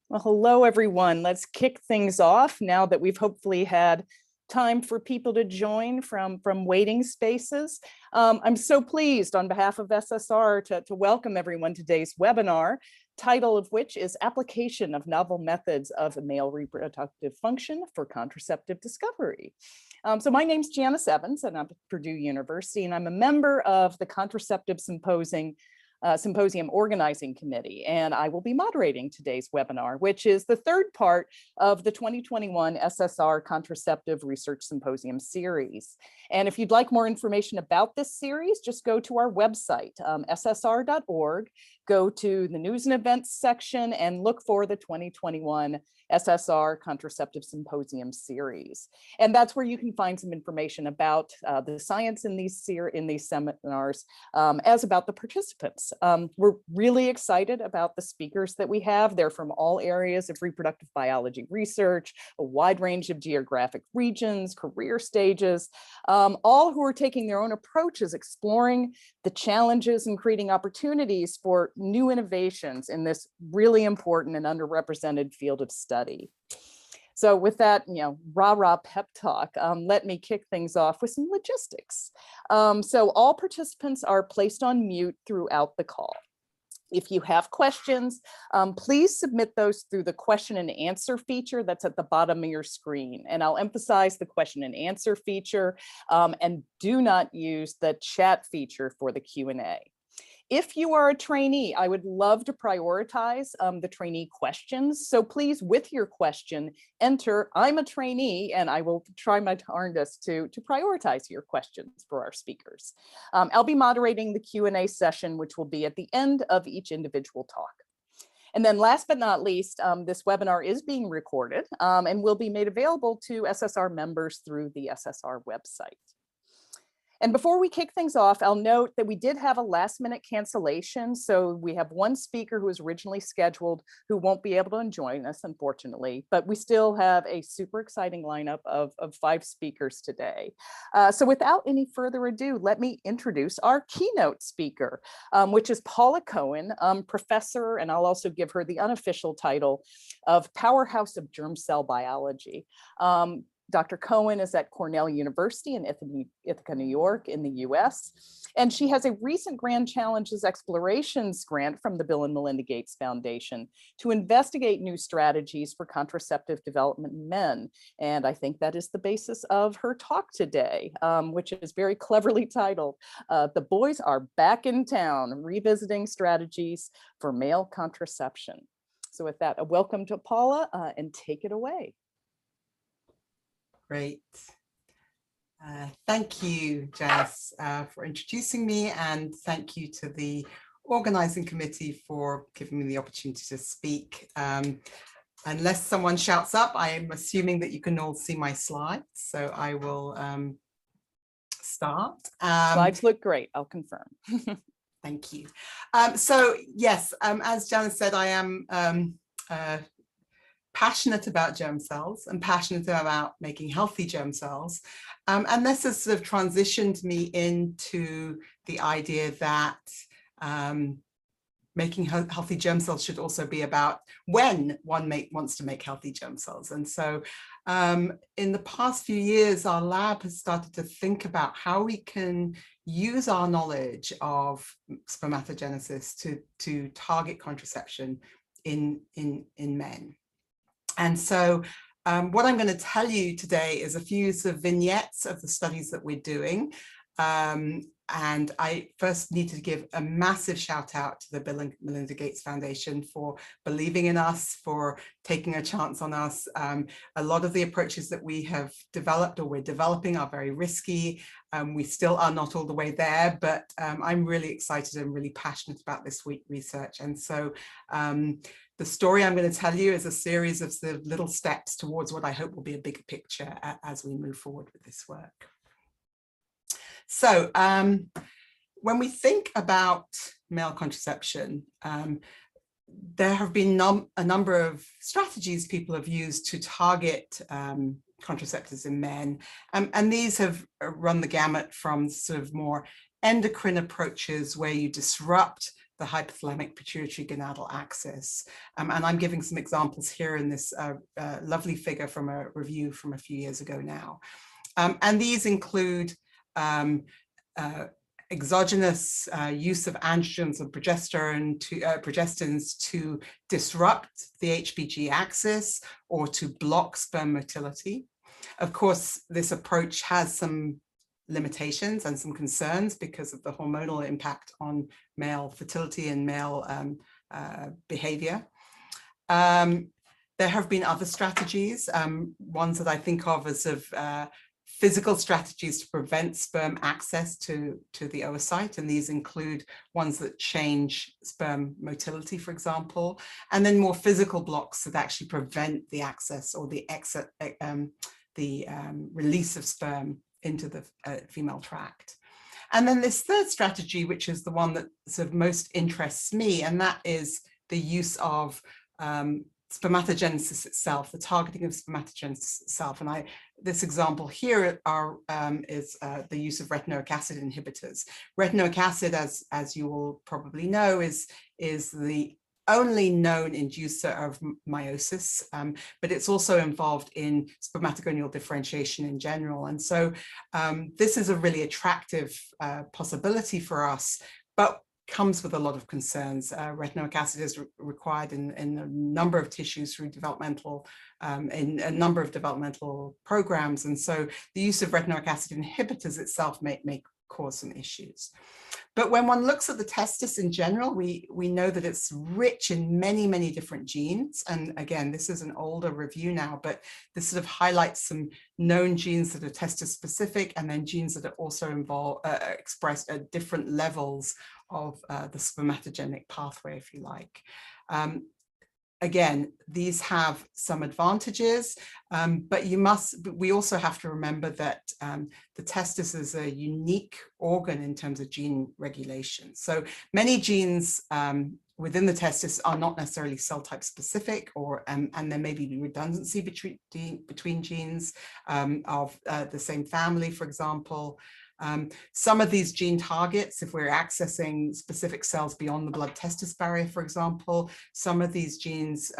Well, hello, everyone. Let's kick things off now that we've hopefully had time for people to join from waiting spaces. I'm so pleased on behalf of SSR to welcome everyone to today's webinar, title of which is Application of Novel Methods of Male Reproductive Function for Contraceptive Discovery. So my name's Janice Evans, and I'm at Purdue University, and I'm a member of the Contraceptive Symposium Organizing Committee, and I will be moderating today's webinar, which is the third part of the 2021 SSR Contraceptive Research Symposium series. And if you'd like more information about this series, just go to our website, ssr.org, go to the News and Events section, and look for the 2021 SSR Contraceptive Symposium series. And that's where you can find some information about the science in these seminars, as about the participants. We're really excited about the speakers that we have. They're from all areas of reproductive biology research, a wide range of geographic regions, career stages, all who are taking their own approaches, exploring the challenges and creating opportunities for new innovations in this really important and underrepresented field of study. So with that, rah-rah pep talk, let me kick things off with some logistics. So all participants are placed on mute throughout the call. If you have questions, please submit those through the question and answer feature that's at the bottom of your screen. And I'll emphasize the question and answer feature, and do not use the chat feature for the Q&A. If you are a trainee, I would love to prioritize the trainee questions. So please, with your question, enter "I'm a trainee," and I will try my darndest to prioritize your questions for our speakers. I'll be moderating the Q&A session, which will be at the end of each individual talk. And then last but not least, this webinar is being recorded and will be made available to SSR members through the SSR website. And before we kick things off, I'll note that we did have a last-minute cancellation. So we have one speaker who was originally scheduled who won't be able to join us, unfortunately, but we still have a super exciting lineup of 5 speakers today. So without any further ado, let me introduce our keynote speaker, which is Paula Cohen, professor, and I'll also give her the unofficial title of Powerhouse of Germ Cell Biology. Dr. Cohen is at Cornell University in Ithaca, New York in the US. And she has a recent Grand Challenges Explorations grant from the Bill and Melinda Gates Foundation to investigate new strategies for contraceptive development in men. And I think that is the basis of her talk today, which is very cleverly titled, "The Boys Are Back in Town, Revisiting Strategies for Male Contraception." So with that, a welcome to Paula, and take it away. Great. Thank you, Janice, for introducing me, and thank you to the organizing committee for giving me the opportunity to speak. Unless someone shouts up, I am assuming that you can all see my slides, so I will start. Slides look great, I'll confirm. Thank you. So yes, as Janice said, I am passionate about germ cells and passionate about making healthy germ cells. And this has sort of transitioned me into the idea that making healthy germ cells should also be about when one wants to make healthy germ cells. And so in the past few years, our lab has started to think about how we can use our knowledge of spermatogenesis to target contraception in men. And so what I'm going to tell you today is a few sort of vignettes of the studies that we're doing. And I first need to give a massive shout out to the Bill and Melinda Gates Foundation for believing in us, for taking a chance on us. A lot of the approaches that we have developed or we're developing are very risky. We still are not all the way there, but I'm really excited and really passionate about this research. And so the story I'm going to tell you is a series of sort of little steps towards what I hope will be a bigger picture as we move forward with this work. So when we think about male contraception, there have been a number of strategies people have used to target contraceptives in men. And these have run the gamut from sort of more endocrine approaches where you disrupt the hypothalamic pituitary gonadal axis. And I'm giving some examples here in this lovely figure from a review from a few years ago now. And these include exogenous use of androgens and progestins to disrupt the HPG axis or to block sperm motility. Of course, this approach has some limitations and some concerns because of the hormonal impact on male fertility and male behavior. There have been other strategies, ones that I think of as physical strategies to prevent sperm access to the oocyte, and these include ones that change sperm motility, for example, and then more physical blocks that actually prevent the access or the exit, release of sperm into the female tract. And then this third strategy, which is the one that sort of most interests me, and that is the use of spermatogenesis itself, the targeting of spermatogenesis itself. And this example here is the use of retinoic acid inhibitors. Retinoic acid, as you will probably know, is the only known inducer of meiosis, but it's also involved in spermatogonial differentiation in general. And so this is a really attractive possibility for us, but comes with a lot of concerns. Retinoic acid is required in a number of tissues through developmental, in a number of developmental programs. And so the use of retinoic acid inhibitors itself may cause some issues. But when one looks at the testis in general, we know that it's rich in many, many different genes. And again, this is an older review now, but this sort of highlights some known genes that are testis specific, and then genes that are also expressed at different levels of the spermatogenic pathway, if you like. Again, these have some advantages, but we also have to remember that the testis is a unique organ in terms of gene regulation. So many genes within the testis are not necessarily cell type specific, or and there may be redundancy between genes of the same family, for example. Some of these gene targets, if we're accessing specific cells beyond the blood testis barrier, for example, some of these genes,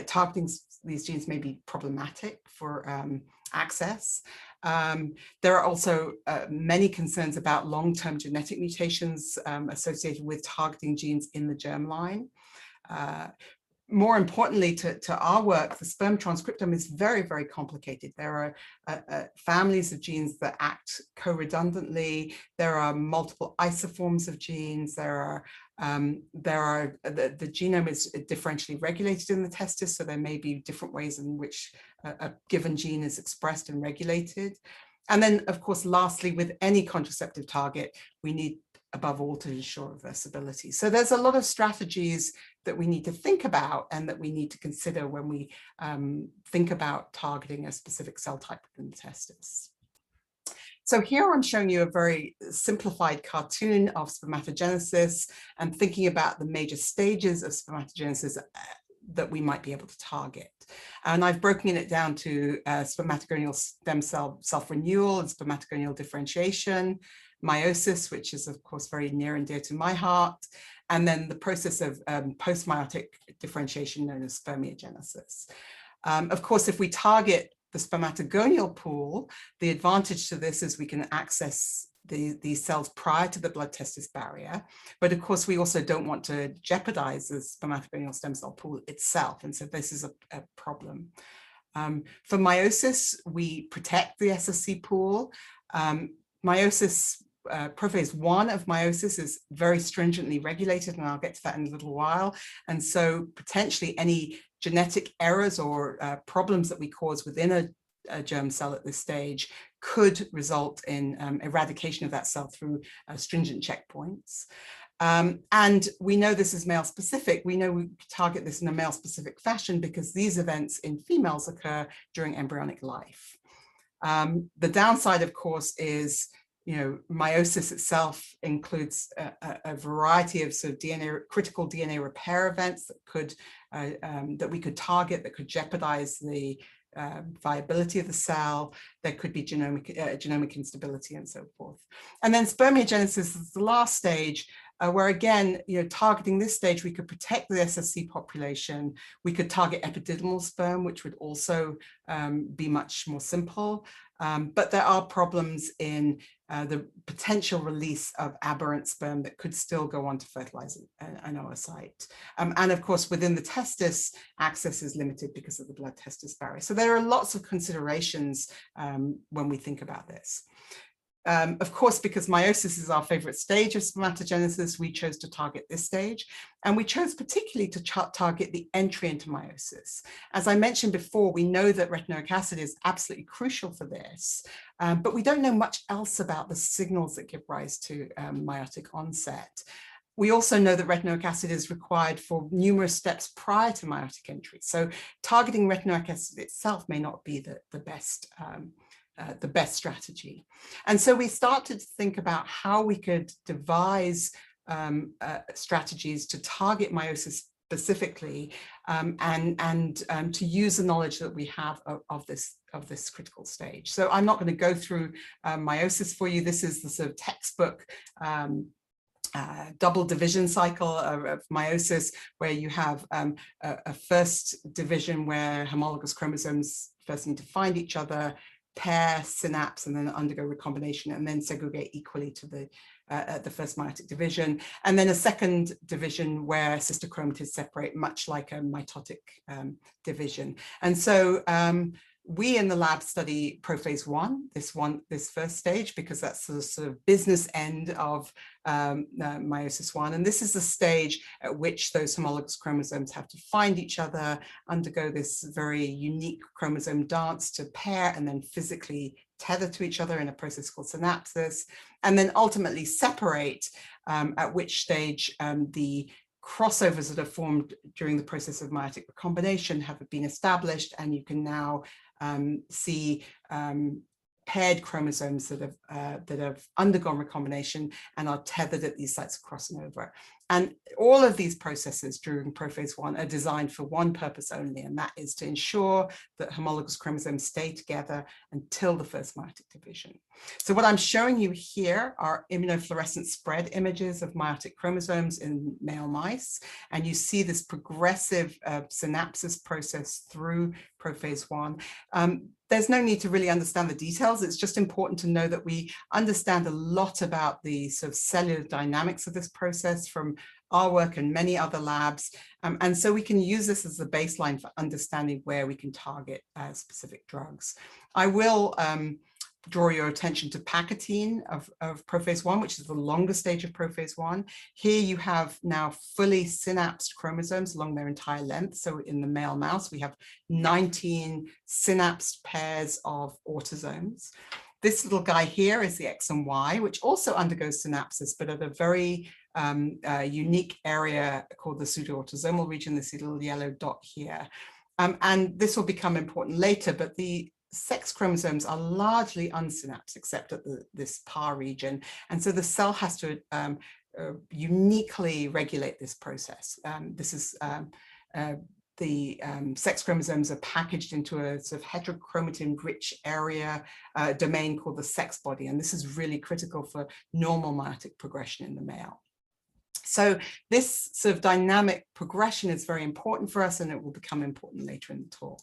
targeting these genes may be problematic for access. There are also many concerns about long-term genetic mutations associated with targeting genes in the germline. More importantly to our work, the sperm transcriptome is very, very complicated. There are families of genes that act co-redundantly. There are multiple isoforms of genes. The genome is differentially regulated in the testis, so there may be different ways in which a given gene is expressed and regulated. And then, of course, lastly, with any contraceptive target, we need above all to ensure reversibility. So there's a lot of strategies that we need to think about and that we need to consider when we think about targeting a specific cell type within the testis. So here I'm showing you a very simplified cartoon of spermatogenesis and thinking about the major stages of spermatogenesis that we might be able to target. And I've broken it down to spermatogonial stem cell self-renewal and spermatogonial differentiation, meiosis, which is of course very near and dear to my heart, and then the process of post-meiotic differentiation known as spermiogenesis. Of course, if we target the spermatogonial pool, the advantage to this is we can access these cells prior to the blood testis barrier. But of course, we also don't want to jeopardize the spermatogonial stem cell pool itself. And so this is a problem. For meiosis, we protect the SSC pool. Meiosis, prophase one of meiosis is very stringently regulated, and I'll get to that in a little while. And so potentially any genetic errors or problems that we cause within a germ cell at this stage could result in eradication of that cell through stringent checkpoints. And we know this is male specific. We know we target this in a male specific fashion because these events in females occur during embryonic life. The downside, of course, is meiosis itself includes a variety of sort of critical DNA repair events that could that we could target that could jeopardize the viability of the cell. There could be genomic instability and so forth. And then spermiogenesis is the last stage, where again, targeting this stage, we could protect the SSC population. We could target epididymal sperm, which would also be much more simple. But there are problems in the potential release of aberrant sperm that could still go on to fertilize an oocyte. And of course, within the testis, access is limited because of the blood testis barrier. So there are lots of considerations when we think about this. Of course, because meiosis is our favorite stage of spermatogenesis, we chose to target this stage. And we chose particularly to target the entry into meiosis. As I mentioned before, we know that retinoic acid is absolutely crucial for this, but we don't know much else about the signals that give rise to meiotic onset. We also know that retinoic acid is required for numerous steps prior to meiotic entry. So targeting retinoic acid itself may not be the best strategy. And so we started to think about how we could devise strategies to target meiosis specifically and to use the knowledge that we have of this critical stage. So I'm not going to go through meiosis for you. This is the sort of textbook double division cycle of meiosis, where you have a first division where homologous chromosomes first need to find each other, pair, synapse, and then undergo recombination, and then segregate equally to the first meiotic division. And then a second division where sister chromatids separate, much like a mitotic division. And so we in the lab study prophase one, this first stage, because that's the sort of business end of meiosis one. And this is the stage at which those homologous chromosomes have to find each other, undergo this very unique chromosome dance to pair, and then physically tether to each other in a process called synapses, and then ultimately separate, at which stage the crossovers that are formed during the process of meiotic recombination have been established, and you can now see paired chromosomes that have undergone recombination and are tethered at these sites of crossing over. And all of these processes during prophase one are designed for one purpose only, and that is to ensure that homologous chromosomes stay together until the first meiotic division. So what I'm showing you here are immunofluorescent spread images of meiotic chromosomes in male mice, and you see this progressive synapses process through prophase one. There's no need to really understand the details. It's just important to know that we understand a lot about the sort of cellular dynamics of this process from our work and many other labs. And so we can use this as a baseline for understanding where we can target specific drugs. I will draw your attention to pachytene of prophase one, which is the longest stage of prophase one. Here you have now fully synapsed chromosomes along their entire length. So in the male mouse, we have 19 synapsed pairs of autosomes. This little guy here is the exon Y, which also undergoes synapsis, but at a very unique area called the pseudoautosomal region. This little yellow dot here. And this will become important later, but the sex chromosomes are largely unsynapsed except at this PAR region. And so the cell has to uniquely regulate this process. This is the sex chromosomes are packaged into a sort of heterochromatin-rich area domain called the sex body. And this is really critical for normal meiotic progression in the male. So this sort of dynamic progression is very important for us, and it will become important later in the talk.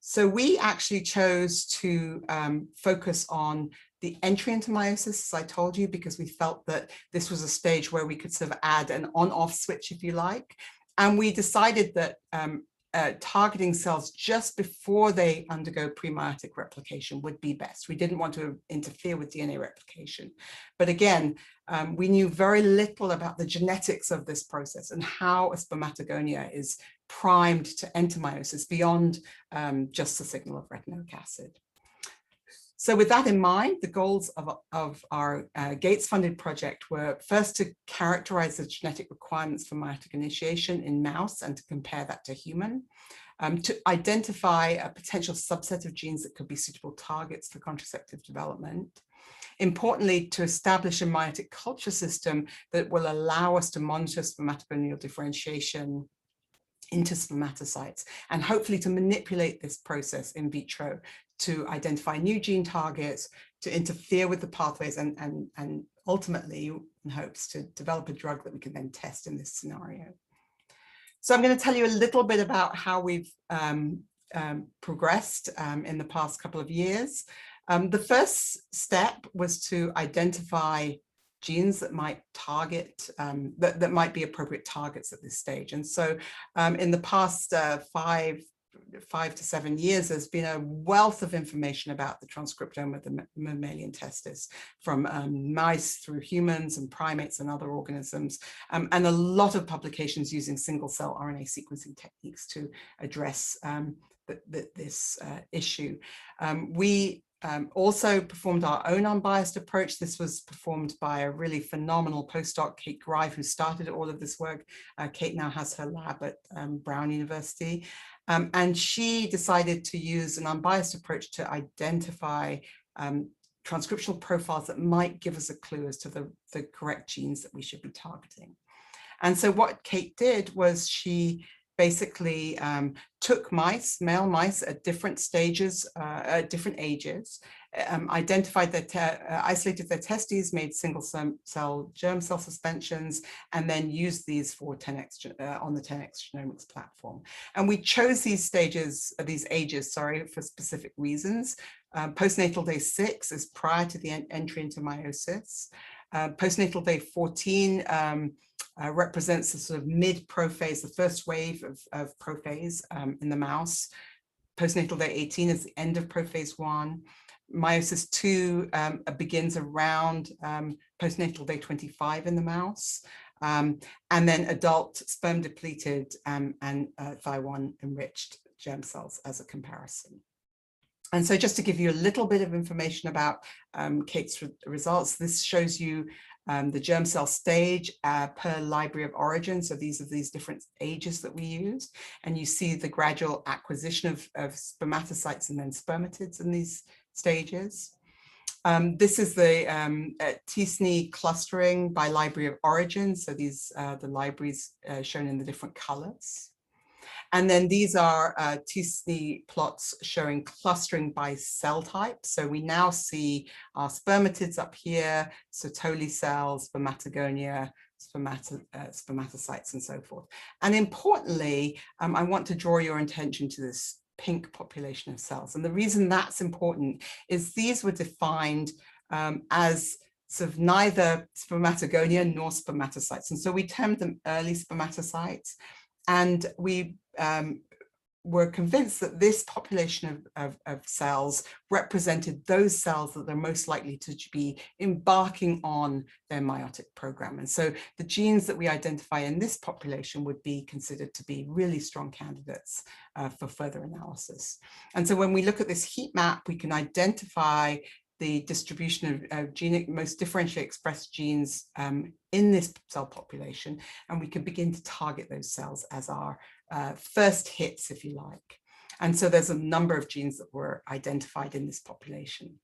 So we actually chose to focus on the entry into meiosis, as I told you, because we felt that this was a stage where we could sort of add an on-off switch, if you like. And we decided that targeting cells just before they undergo premeiotic replication would be best. We didn't want to interfere with DNA replication. But again, we knew very little about the genetics of this process and how a spermatogonia is primed to enter meiosis beyond just the signal of retinoic acid. So with that in mind, the goals of our Gates-funded project were first to characterize the genetic requirements for meiotic initiation in mouse and to compare that to human, to identify a potential subset of genes that could be suitable targets for contraceptive development. Importantly, to establish a meiotic culture system that will allow us to monitor spermatogonial differentiation into spermatocytes, and hopefully to manipulate this process in vitro to identify new gene targets, to interfere with the pathways, and ultimately in hopes to develop a drug that we can then test in this scenario. So I'm going to tell you a little bit about how we've progressed in the past couple of years. The first step was to identify genes that might target, that might be appropriate targets at this stage. And so in the past 5 to 7 years, there's been a wealth of information about the transcriptome of the mammalian testis, from mice through humans and primates and other organisms, and a lot of publications using single-cell RNA sequencing techniques to address this issue. We also performed our own unbiased approach. This was performed by a really phenomenal postdoc, Kate Grive, who started all of this work. Kate now has her lab at Brown University. And she decided to use an unbiased approach to identify transcriptional profiles that might give us a clue as to the correct genes that we should be targeting. And so what Kate did was she basically took mice, male mice at different stages, at different ages, identified their, isolated their testes, made single-cell germ cell suspensions, and then used these for 10x on the 10x genomics platform. And we chose these stages, these ages, sorry, for specific reasons. Postnatal day 6 is prior to the entry into meiosis. Postnatal day 14 represents the sort of mid-prophase, the first wave of prophase in the mouse. Postnatal day 18 is the end of prophase 1. Meiosis 2 begins around postnatal day 25 in the mouse. And then adult sperm depleted and Thy1 enriched germ cells as a comparison. And so just to give you a little bit of information about Kate's results, this shows you the germ cell stage per library of origin. So these are these different ages that we used. And you see the gradual acquisition of spermatocytes and then spermatids in these stages. This is the TSNE clustering by library of origin. So these are the libraries shown in the different colors. And then these are TSNE plots showing clustering by cell type. So we now see our spermatids up here, Sertoli cells, spermatogonia, spermatocytes, and so forth. And importantly, I want to draw your attention to this pink population of cells. And the reason that's important is these were defined as sort of neither spermatogonia nor spermatocytes. And so we termed them early spermatocytes. And we were convinced that this population of cells represented those cells that are most likely to be embarking on their meiotic program. And so the genes that we identify in this population would be considered to be really strong candidates for further analysis. And so when we look at this heat map, we can identify the distribution of most differentially expressed genes in this cell population, and we can begin to target those cells as our first hits, if you like. And so there's a number of genes that were identified in this population.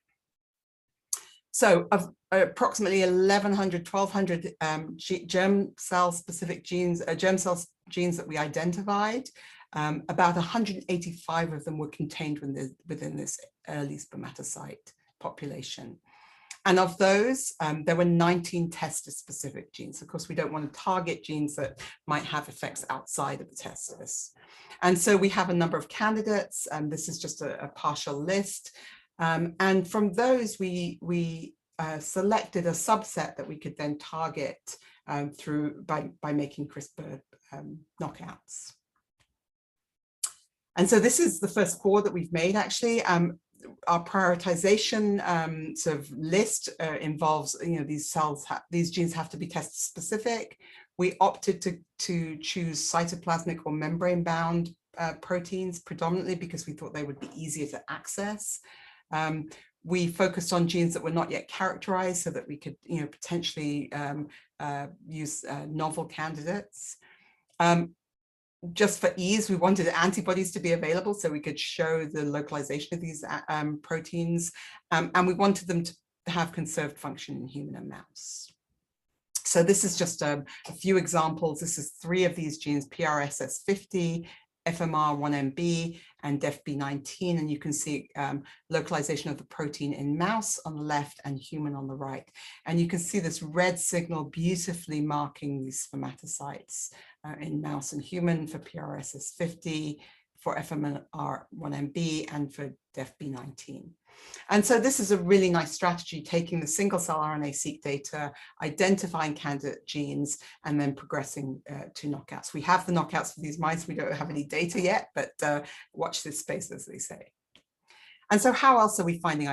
So of approximately 1,100, 1,200 germ cell specific genes, germ cell genes that we identified, about 185 of them were contained within this early spermatocyte population. And of those, there were 19 testis-specific genes. Of course, we don't want to target genes that might have effects outside of the testis. And so we have a number of candidates, and this is just a partial list. And from those, we selected a subset that we could then target by making CRISPR knockouts. And so this is the first core that we've made, actually. Our prioritization sort of list involves, these genes have to be test specific. We opted to choose cytoplasmic or membrane bound proteins predominantly because we thought they would be easier to access. We focused on genes that were not yet characterized so that we could, potentially use novel candidates. Just for ease, we wanted antibodies to be available so we could show the localization of these proteins, and we wanted them to have conserved function in human and mouse. So this is just a few examples. This is 3 of these genes, PRSS50, FMR1MB, and DEFB19, and you can see localization of the protein in mouse on the left and human on the right. And you can see this red signal beautifully marking these spermatocytes in mouse and human for PRSS50, for FMR1MB, and for DEFB19. And so this is a really nice strategy, taking the single cell RNA-seq data, identifying candidate genes, and then progressing to knockouts. We have the knockouts for these mice. We don't have any data yet, but watch this space, as they say. And so how else are we finding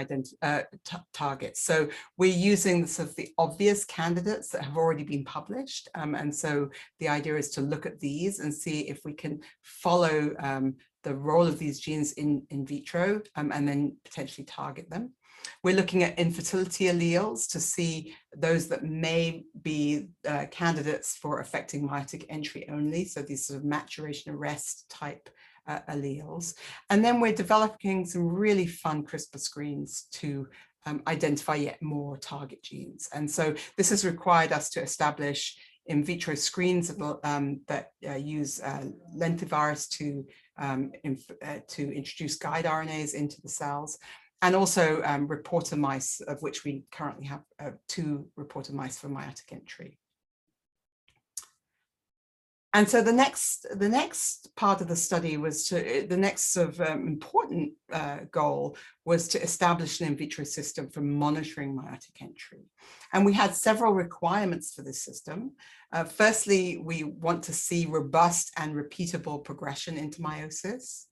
targets? So we're using sort of the obvious candidates that have already been published. And so the idea is to look at these and see if we can follow the role of these genes in vitro and then potentially target them. We're looking at infertility alleles to see those that may be candidates for affecting meiotic entry only. So these sort of maturation arrest type alleles. And then we're developing some really fun CRISPR screens to identify yet more target genes. And so this has required us to establish in vitro screens that use lentivirus to introduce guide RNAs into the cells, and also reporter mice, of which we currently have 2 reporter mice for meiotic entry. And so the next part of the study was the next sort of important goal was to establish an in vitro system for monitoring meiotic entry. And we had several requirements for this system. Firstly, we want to see robust and repeatable progression into meiosis.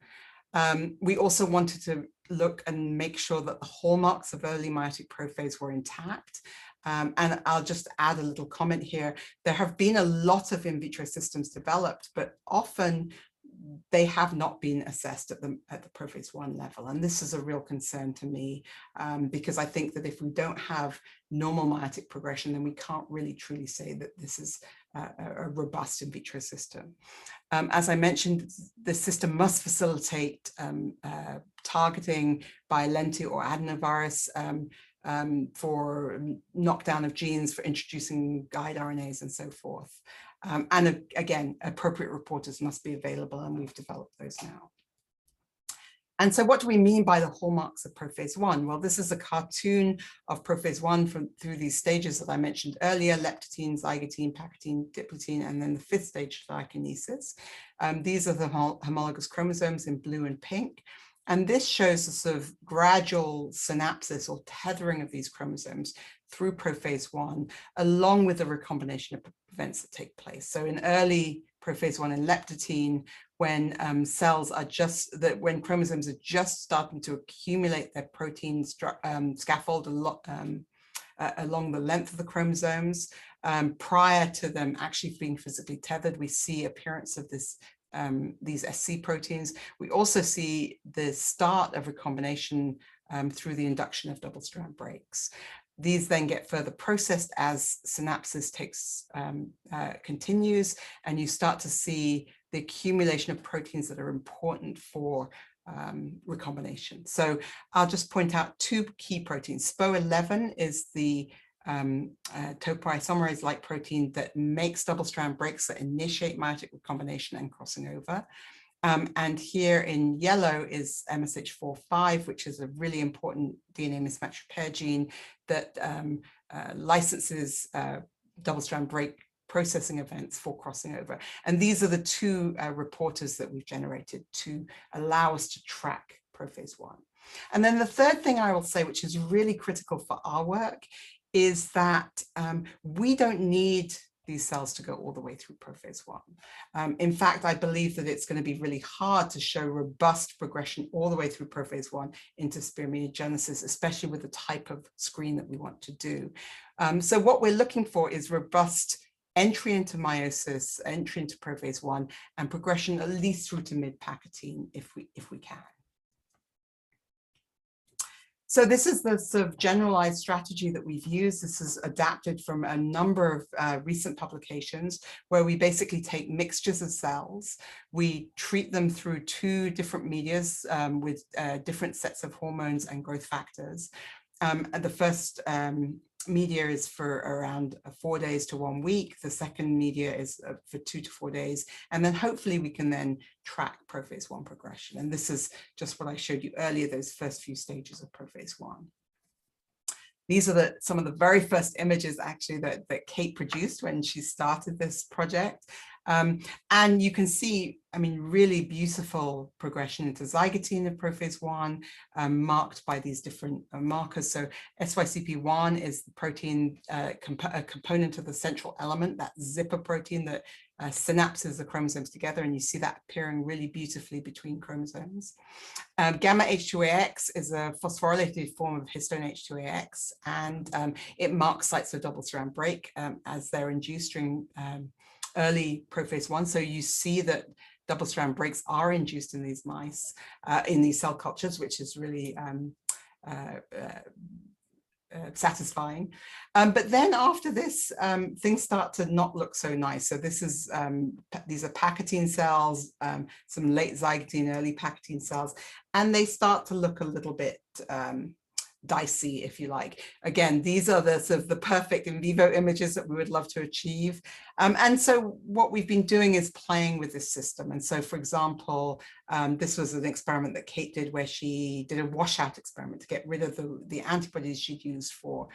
We also wanted to look and make sure that the hallmarks of early meiotic prophase were intact. And I'll just add a little comment here. There have been a lot of in vitro systems developed, but often they have not been assessed at the prophase 1 level. And this is a real concern to me, because I think that if we don't have normal meiotic progression, then we can't really truly say that this is a robust in vitro system. As I mentioned, the system must facilitate targeting by lenti or adenovirus for knockdown of genes, for introducing guide RNAs and so forth. And again, appropriate reporters must be available, and we've developed those now. And so what do we mean by the hallmarks of prophase 1? Well, this is a cartoon of prophase 1 through these stages that I mentioned earlier: leptotene, zygotene, pachytene, diplotene, and then the 5th stage, diakinesis. These are the homologous chromosomes in blue and pink. And this shows a sort of gradual synapsis or tethering of these chromosomes through prophase 1, along with the recombination of events that take place. So in early prophase 1 in leptotene, when when chromosomes are just starting to accumulate their protein scaffold along the length of the chromosomes, prior to them actually being physically tethered, we see appearance of these SC proteins. We also see the start of recombination through the induction of double-strand breaks. These then get further processed as synapsis continues, and you start to see the accumulation of proteins that are important for recombination. So I'll just point out 2 key proteins. SPO11 is the topoisomerase-like protein that makes double-strand breaks that initiate meiotic recombination and crossing over. And here in yellow is MSH45, which is a really important DNA mismatch repair gene that licenses double-strand break processing events for crossing over. And these are the 2 reporters that we've generated to allow us to track prophase 1. And then the third thing I will say, which is really critical for our work, is that we don't need these cells to go all the way through prophase 1. In fact, I believe that it's going to be really hard to show robust progression all the way through prophase 1 into spermiogenesis, especially with the type of screen that we want to do. So what we're looking for is robust entry into meiosis, entry into prophase 1, and progression at least through to mid-pachytene if we can. So this is the sort of generalized strategy that we've used. This is adapted from a number of recent publications where we basically take mixtures of cells. We treat them through 2 different medias with different sets of hormones and growth factors. And the first media is for around 4 days to 1 week. The second media is for 2 to 4 days. And then hopefully we can then track prophase 1 progression. And this is just what I showed you earlier, those first few stages of prophase 1. These are some of the very first images actually that Kate produced when she started this project. And you can see, I mean, really beautiful progression into zygotine of prophase 1, marked by these different markers. So SYCP1 is the protein, a component of the central element, that zipper protein that synapses the chromosomes together, and you see that appearing really beautifully between chromosomes. Gamma H2AX is a phosphorylated form of histone H2AX, and it marks sites of double strand break as they're induced during early prophase 1. So you see that double strand breaks are induced in these mice, in these cell cultures, which is really satisfying. But then after this, things start to not look so nice. So this is, these are Pachytene cells, some late zygotine, early Pachytene cells, and they start to look a little bit dicey, if you like. Again, these are the sort of the perfect in vivo images that we would love to achieve. And so what we've been doing is playing with this system. And so, for example, this was an experiment that Kate did where she did a washout experiment to get rid of the antibodies she'd used for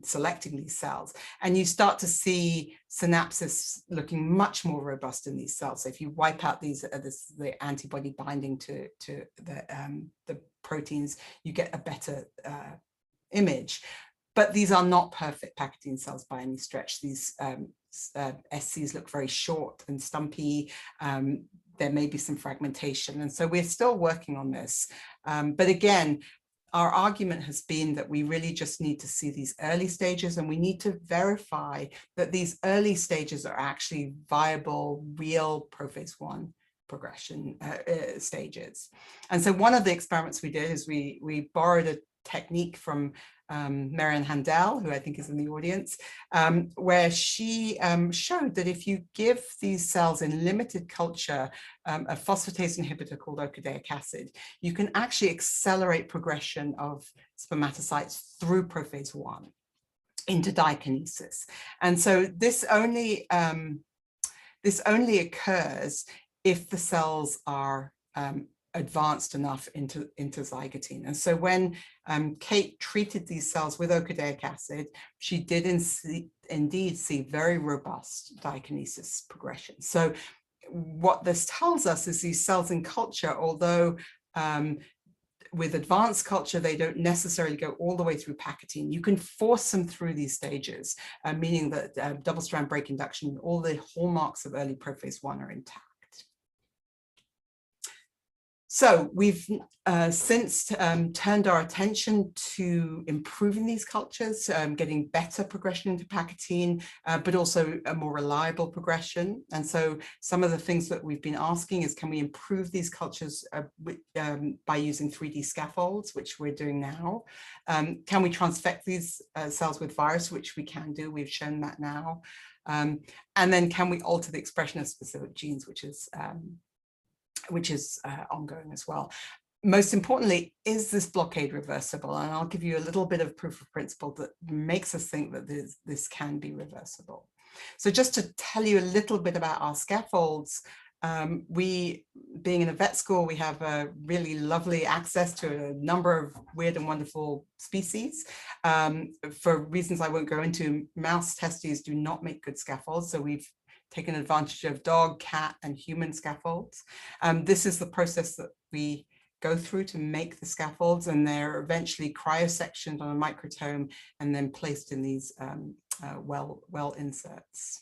selecting these cells. And you start to see synapses looking much more robust in these cells. So if you wipe out the antibody binding to the proteins, you get a better image. But these are not perfect Pachytene cells by any stretch. These SCs look very short and stumpy. There may be some fragmentation. And so we're still working on this. But again, our argument has been that we really just need to see these early stages, and we need to verify that these early stages are actually viable, real prophase 1 progression stages. And so one of the experiments we did is we borrowed a technique from Marianne Handel, who I think is in the audience, where she showed that if you give these cells in limited culture a phosphatase inhibitor called organoic acid, you can actually accelerate progression of spermatocytes through prophase 1 into dikinesis. And so this only occurs if the cells are advanced enough into zygotine. And so when Kate treated these cells with organoic acid, she did indeed see very robust dikinesis progression. So what this tells us is these cells in culture, although with advanced culture, they don't necessarily go all the way through Pachytene. You can force them through these stages, meaning that double strand break induction, all the hallmarks of early prophase 1 are intact. So we've since turned our attention to improving these cultures, getting better progression into Pachytene, but also a more reliable progression. And so some of the things that we've been asking is, can we improve these cultures by using 3D scaffolds, which we're doing now? Can we transfect these cells with virus, which we can do, we've shown that now. And then can we alter the expression of specific genes, which is ongoing as well. Most importantly, is this blockade reversible? And I'll give you a little bit of proof of principle that makes us think that this can be reversible. So just to tell you a little bit about our scaffolds, we, being in a vet school, we have a really lovely access to a number of weird and wonderful species. For reasons I won't go into, mouse testes do not make good scaffolds, so we've taken advantage of dog, cat, and human scaffolds. This is the process that we go through to make the scaffolds, and they're eventually cryosectioned on a microtome and then placed in these well inserts.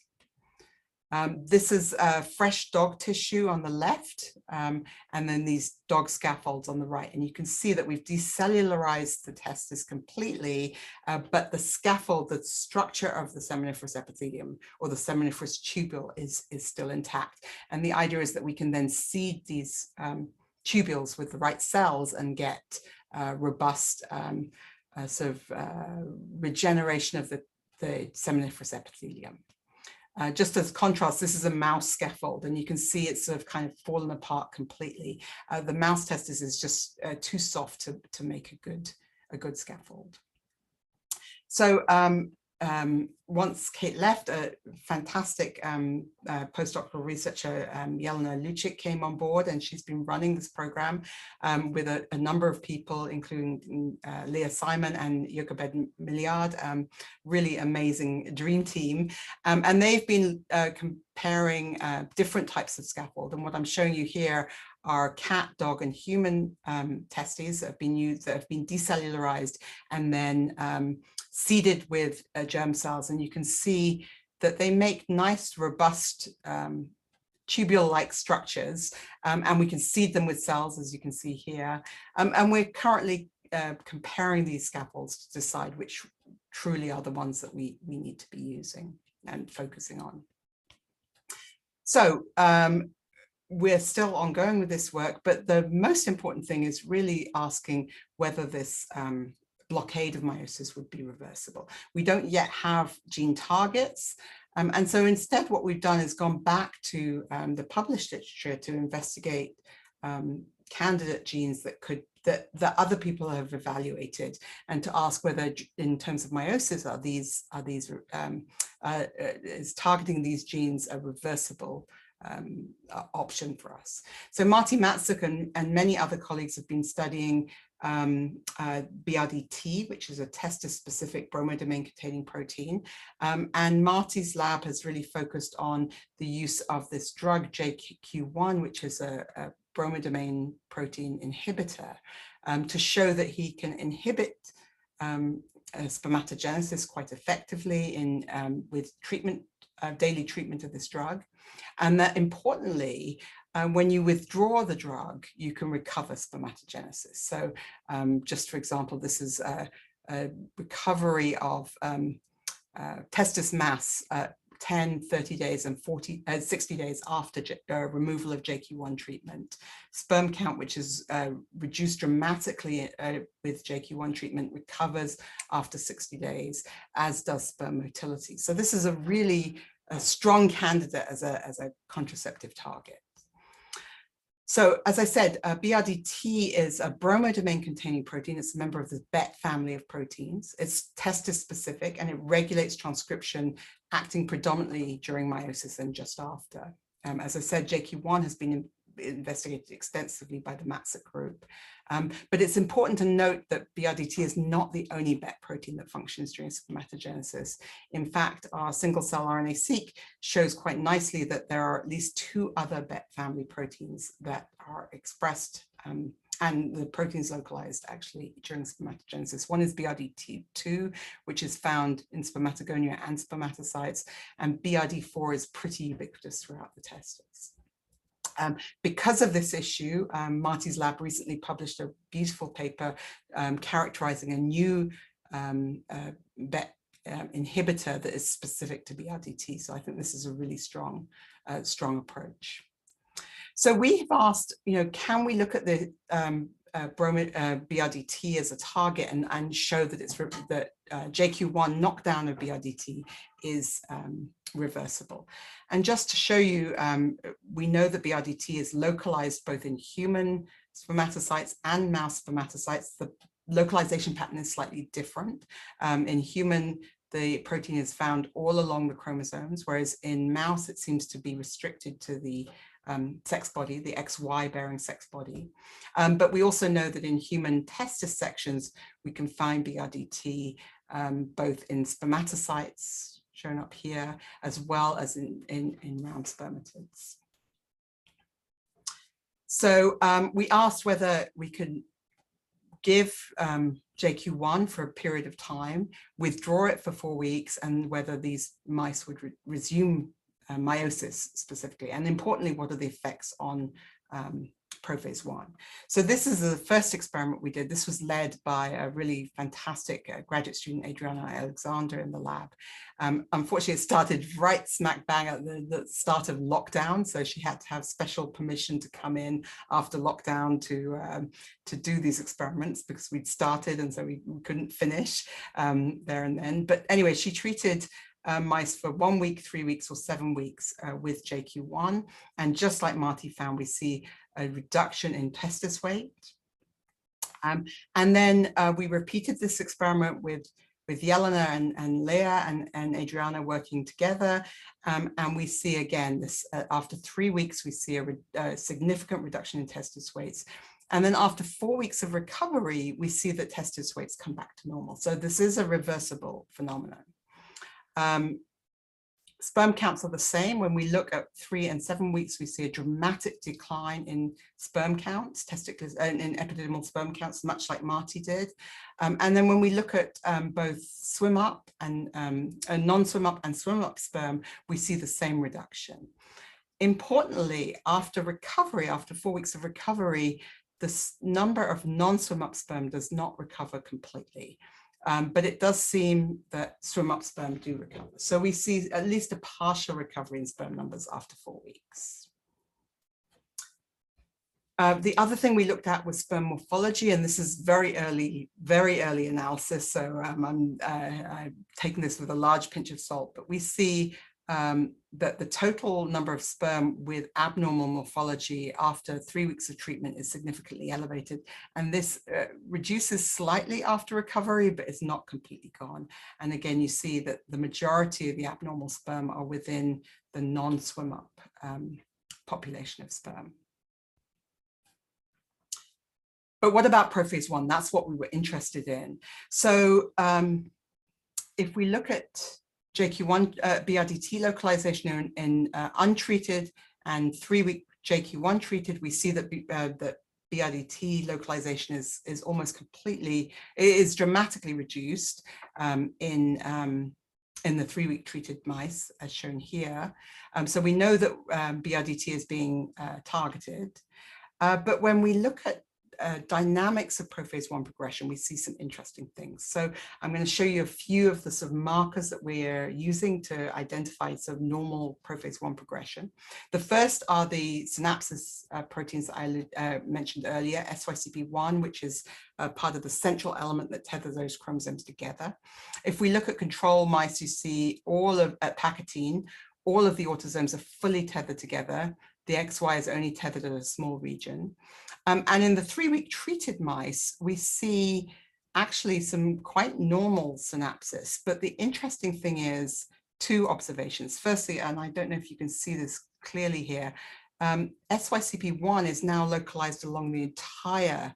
This is fresh dog tissue on the left, and then these dog scaffolds on the right. And you can see that we've decellularized the testis completely, but the scaffold, the structure of the seminiferous epithelium or the seminiferous tubule is still intact. And the idea is that we can then seed these tubules with the right cells and get robust sort of regeneration of the seminiferous epithelium. Just as contrast, this is a mouse scaffold, and you can see it's sort of kind of fallen apart completely. The mouse testis is just too soft to make a good scaffold. So once Kate left, a fantastic postdoctoral researcher, Jelena Lucic, came on board, and she's been running this program with a number of people, including Leah Simon and Jochebed Milliard, really amazing dream team. And they've been comparing different types of scaffold. And what I'm showing you here are cat, dog, and human testes that have been used, that have been decellularized and then seeded with germ cells. And you can see that they make nice, robust tubule-like structures, and we can seed them with cells, as you can see here. And we're currently comparing these scaffolds to decide which truly are the ones that we need to be using and focusing on. So we're still ongoing with this work, but the most important thing is really asking whether this blockade of meiosis would be reversible. We don't yet have gene targets. And so instead, what we've done is gone back to the published literature to investigate candidate genes that other people have evaluated, and to ask whether, in terms of meiosis, is targeting these genes a reversible option for us. So Marty Matzuk and many other colleagues have been studying BRDT, which is a testis-specific bromodomain-containing protein. And Marty's lab has really focused on the use of this drug JQ1, which is a bromodomain protein inhibitor, to show that he can inhibit spermatogenesis quite effectively with treatment, daily treatment of this drug. And that, importantly, when you withdraw the drug, you can recover spermatogenesis. So just for example, this is a recovery of testis mass 10, 30 days and 60 days after removal of JQ1 treatment. Sperm count, which is reduced dramatically with JQ1 treatment, recovers after 60 days, as does sperm motility. So this is a really strong candidate as a contraceptive target. So as I said, BRDT is a bromodomain-containing protein. It's a member of the BET family of proteins. It's testis-specific, and it regulates transcription, acting predominantly during meiosis and just after. As I said, JQ1 has been investigated extensively by the Matzuk group. But it's important to note that BRDT is not the only BET protein that functions during spermatogenesis. In fact, our single-cell RNA-seq shows quite nicely that there are at least 2 other BET family proteins that are expressed, and the proteins localized actually during spermatogenesis. One is BRDT2, which is found in spermatogonia and spermatocytes, and BRD4 is pretty ubiquitous throughout the testis. Because of this issue, Marty's lab recently published a beautiful paper characterizing a new BET inhibitor that is specific to BRDT. So I think this is a really strong approach. So we've asked, can we look at the BRDT as a target and show that it's that JQ1 knockdown of BRDT is reversible. And just to show you, we know that BRDT is localized both in human spermatocytes and mouse spermatocytes. The localization pattern is slightly different. In human, the protein is found all along the chromosomes, whereas in mouse, it seems to be restricted to the sex body, the XY bearing sex body. But we also know that in human testis sections, we can find BRDT both in spermatocytes, shown up here, as well as in round spermatids. So we asked whether we could give JQ1 for a period of time, withdraw it for 4 weeks, and whether these mice would resume meiosis specifically, and importantly, what are the effects on prophase one. So this is the first experiment we did. This was led by a really fantastic graduate student, Adriana Alexander, in the lab. Unfortunately, it started right smack bang at the start of lockdown, so she had to have special permission to come in after lockdown to do these experiments, because we'd started and so we couldn't finish there and then. But anyway, she treated mice for 1 week, 3 weeks, or 7 weeks with JQ1. And just like Marty found, we see a reduction in testis weight. And then we repeated this experiment with with Yelena and Leah and Adriana working together. And we see again, this after 3 weeks, we see a significant reduction in testis weights. And then after 4 weeks of recovery, we see that testis weights come back to normal. So this is a reversible phenomenon. Sperm counts are the same. When we look at 3 and 7 weeks, we see a dramatic decline in sperm counts, testicles, in epididymal sperm counts, much like Marty did. And then when we look at both swim up and non-swim up and swim up sperm, we see the same reduction. Importantly, after recovery, after 4 weeks of recovery, the number of non-swim up sperm does not recover completely. But it does seem that swim up sperm do recover. So we see at least a partial recovery in sperm numbers after 4 weeks. The other thing we looked at was sperm morphology, and this is very early analysis. So I'm taking this with a large pinch of salt, but we see that the total number of sperm with abnormal morphology after 3 weeks of treatment is significantly elevated. And this reduces slightly after recovery, but it's not completely gone. And again, you see that the majority of the abnormal sperm are within the non-swim up population of sperm. But what about prophase one? That's what we were interested in. So if we look at JQ1 BRDT localization in untreated and 3-week JQ1 treated, we see that that BRDT localization is almost completely, is dramatically reduced in the 3-week treated mice, as shown here. So we know that BRDT is being targeted. But when we look at dynamics of prophase one progression, we see some interesting things. So I'm going to show you a few of the sort of markers that we're using to identify sort of normal prophase one progression. The first are the synapses proteins that I mentioned earlier, SYCP1, which is part of the central element that tethers those chromosomes together. If we look at control mice, you see all of pachytene, all of the autosomes are fully tethered together. The XY is only tethered at a small region. And in the 3-week treated mice, we see actually some quite normal synapses. But the interesting thing is 2 observations. Firstly, and I don't know if you can see this clearly here, SYCP1 is now localized along the entire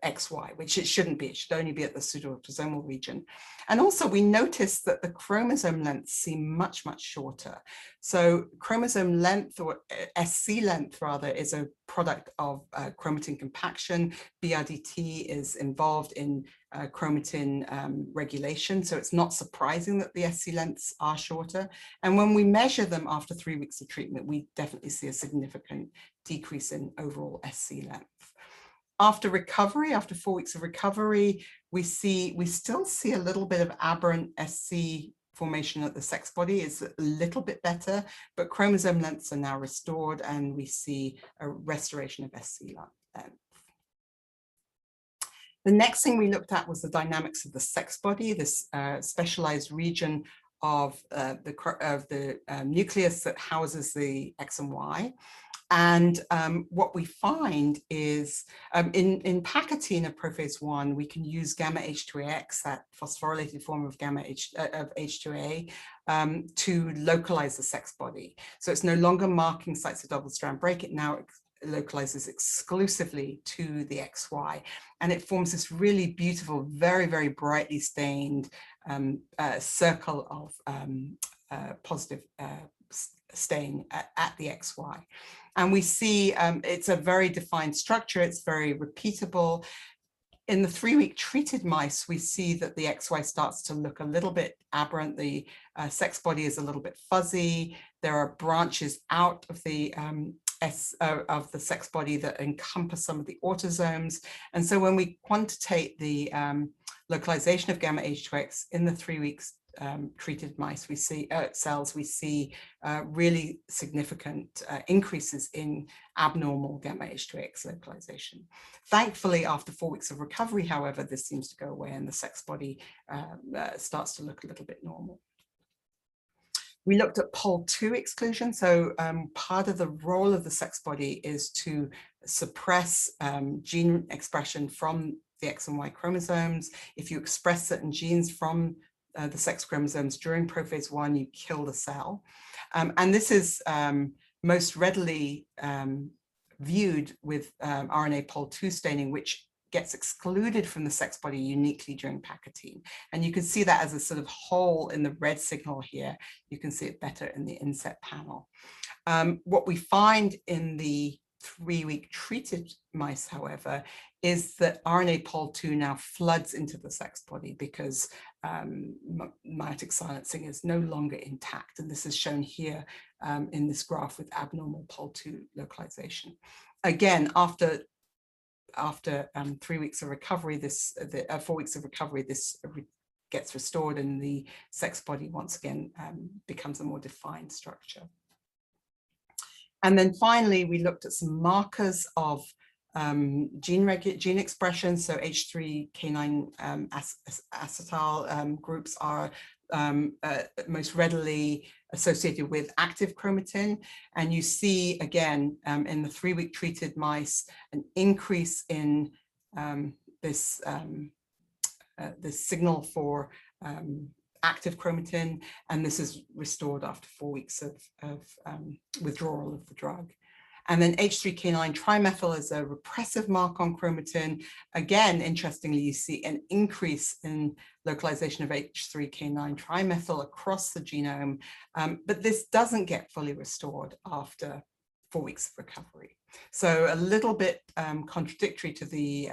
XY, which it shouldn't be. It should only be at the pseudoautosomal region. And also we notice that the chromosome lengths seem much, much shorter. So chromosome length, or SC length rather, is a product of chromatin compaction. BRDT is involved in chromatin regulation. So it's not surprising that the SC lengths are shorter. And when we measure them after 3 weeks of treatment, we definitely see a significant decrease in overall SC length. After recovery, after 4 weeks of recovery, we still see a little bit of aberrant SC formation at the sex body. It's a little bit better, but chromosome lengths are now restored and we see a restoration of SC length. The next thing we looked at was the dynamics of the sex body, this specialized region of the nucleus that houses the X and Y. And what we find is in pachytene of prophase one, we can use gamma H2AX, that phosphorylated form of gamma H2A, to localize the sex body. So it's no longer marking sites of double strand break. It now localizes exclusively to the XY. And it forms this really beautiful, very, very brightly stained circle of positive stain at the XY. And we see it's a very defined structure. It's very repeatable. In the 3-week treated mice, we see that the XY starts to look a little bit aberrant. The sex body is a little bit fuzzy. There are branches out of the sex body that encompass some of the autosomes. And so when we quantitate the localization of gamma H2X in the 3 weeks treated mice, we see cells, we see really significant increases in abnormal gamma H2AX localization. Thankfully, after 4 weeks of recovery, however, this seems to go away and the sex body starts to look a little bit normal. We looked at POL2 exclusion. So part of the role of the sex body is to suppress gene expression from the X and Y chromosomes. If you express certain genes from the sex chromosomes during prophase one, you kill the cell. And this is most readily viewed with RNA pol II staining, which gets excluded from the sex body uniquely during Pachytene. And you can see that as a sort of hole in the red signal here. You can see it better in the inset panel. What we find in the 3-week treated mice, however, is that RNA pol II now floods into the sex body because meiotic silencing is no longer intact. And this is shown here in this graph with abnormal pol II localization. Again, after 3 weeks of recovery, 4 weeks of recovery, this gets restored and the sex body once again becomes a more defined structure. And then finally, we looked at some markers of gene expression. So H3K9 acetyl groups are most readily associated with active chromatin. And you see again in the 3-week treated mice an increase in this signal for active chromatin, and this is restored after 4 weeks of withdrawal of the drug. And then H3K9 trimethyl is a repressive mark on chromatin. Again, interestingly, you see an increase in localization of H3K9 trimethyl across the genome, but this doesn't get fully restored after 4 weeks of recovery. So a little bit contradictory to the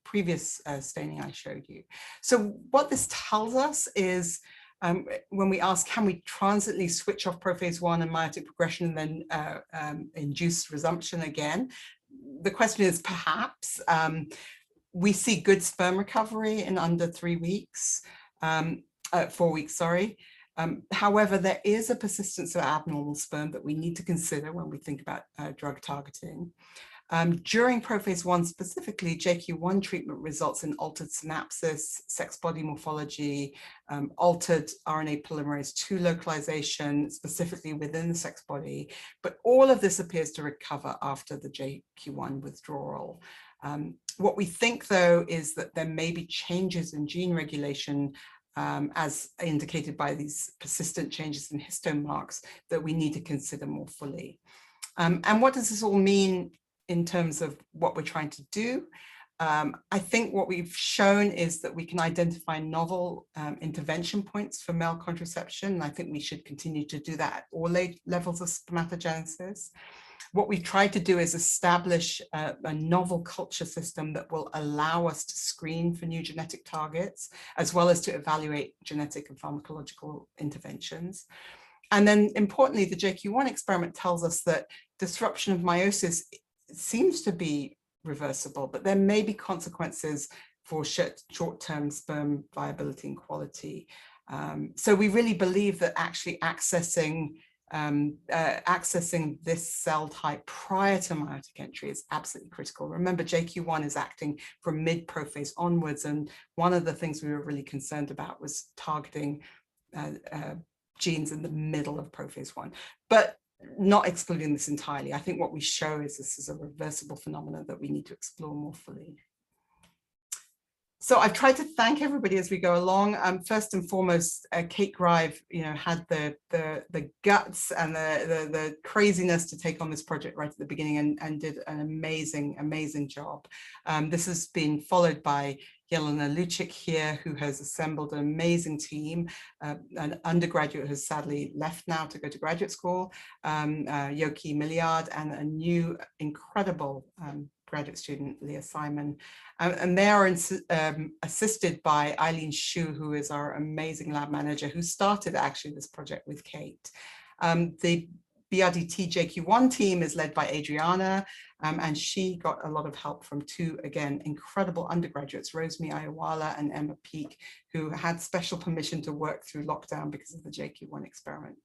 previous staining I showed you. So what this tells us is when we ask, can we transiently switch off prophase one and meiotic progression and then induce resumption again? The question is perhaps. We see good sperm recovery in under 3 weeks, 4 weeks, sorry. However, there is a persistence of abnormal sperm that we need to consider when we think about drug targeting. During prophase one specifically, JQ1 treatment results in altered synapses, sex body morphology, altered RNA polymerase II localization, specifically within the sex body. But all of this appears to recover after the JQ1 withdrawal. What we think, though, is that there may be changes in gene regulation as indicated by these persistent changes in histone marks that we need to consider more fully. And what does this all mean in terms of what we're trying to do? I think what we've shown is that we can identify novel intervention points for male contraception. And I think we should continue to do that at all levels of spermatogenesis. What we've tried to do is establish a novel culture system that will allow us to screen for new genetic targets, as well as to evaluate genetic and pharmacological interventions. And then importantly, the JQ1 experiment tells us that disruption of meiosis seems to be reversible, but there may be consequences for short-term sperm viability and quality. So we really believe that actually accessing this cell type prior to meiotic entry is absolutely critical. Remember, JQ1 is acting from mid-prophase onwards, and one of the things we were really concerned about was targeting genes in the middle of prophase one, but not excluding this entirely. I think what we show is this is a reversible phenomenon that we need to explore more fully. So I've tried to thank everybody as we go along. First and foremost, Kate Grive, had the guts and the craziness to take on this project right at the beginning and did an amazing job. This has been followed by Jelena Lucic here, who has assembled an amazing team. An undergraduate who's sadly left now to go to graduate school, Yoki Milliard, and a new incredible graduate student, Leah Simon. And they are assisted by Eileen Shu, who is our amazing lab manager, who started actually this project with Kate. The BRDT JQ1 team is led by Adriana, and she got a lot of help from two, again, incredible undergraduates, Rosemi Ayawala and Emma Peake, who had special permission to work through lockdown because of the JQ1 experiment.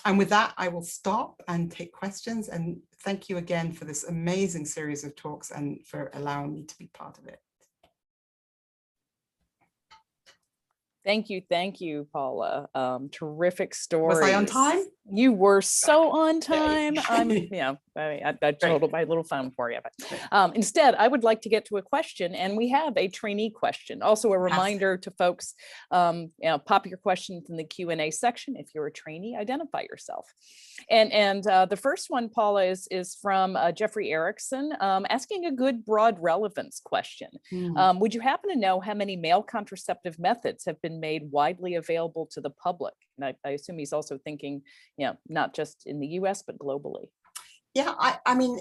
And with that, I will stop and take questions. And thank you again for this amazing series of talks and for allowing me to be part of it. Thank you, Paula. Terrific stories. Was I on time? You were so on time. I'm, Yay. I totaled my little phone for you. But instead, I would like to get to a question, and we have a trainee question. Also, a reminder to folks, pop your questions in the Q&A section. If you're a trainee, identify yourself. And the first one, Paula, is from Jeffrey Erickson, asking a good broad relevance question. Would you happen to know how many male contraceptive methods have been made widely available to the public? And I assume he's also thinking, not just in the US, but globally. Yeah, I mean,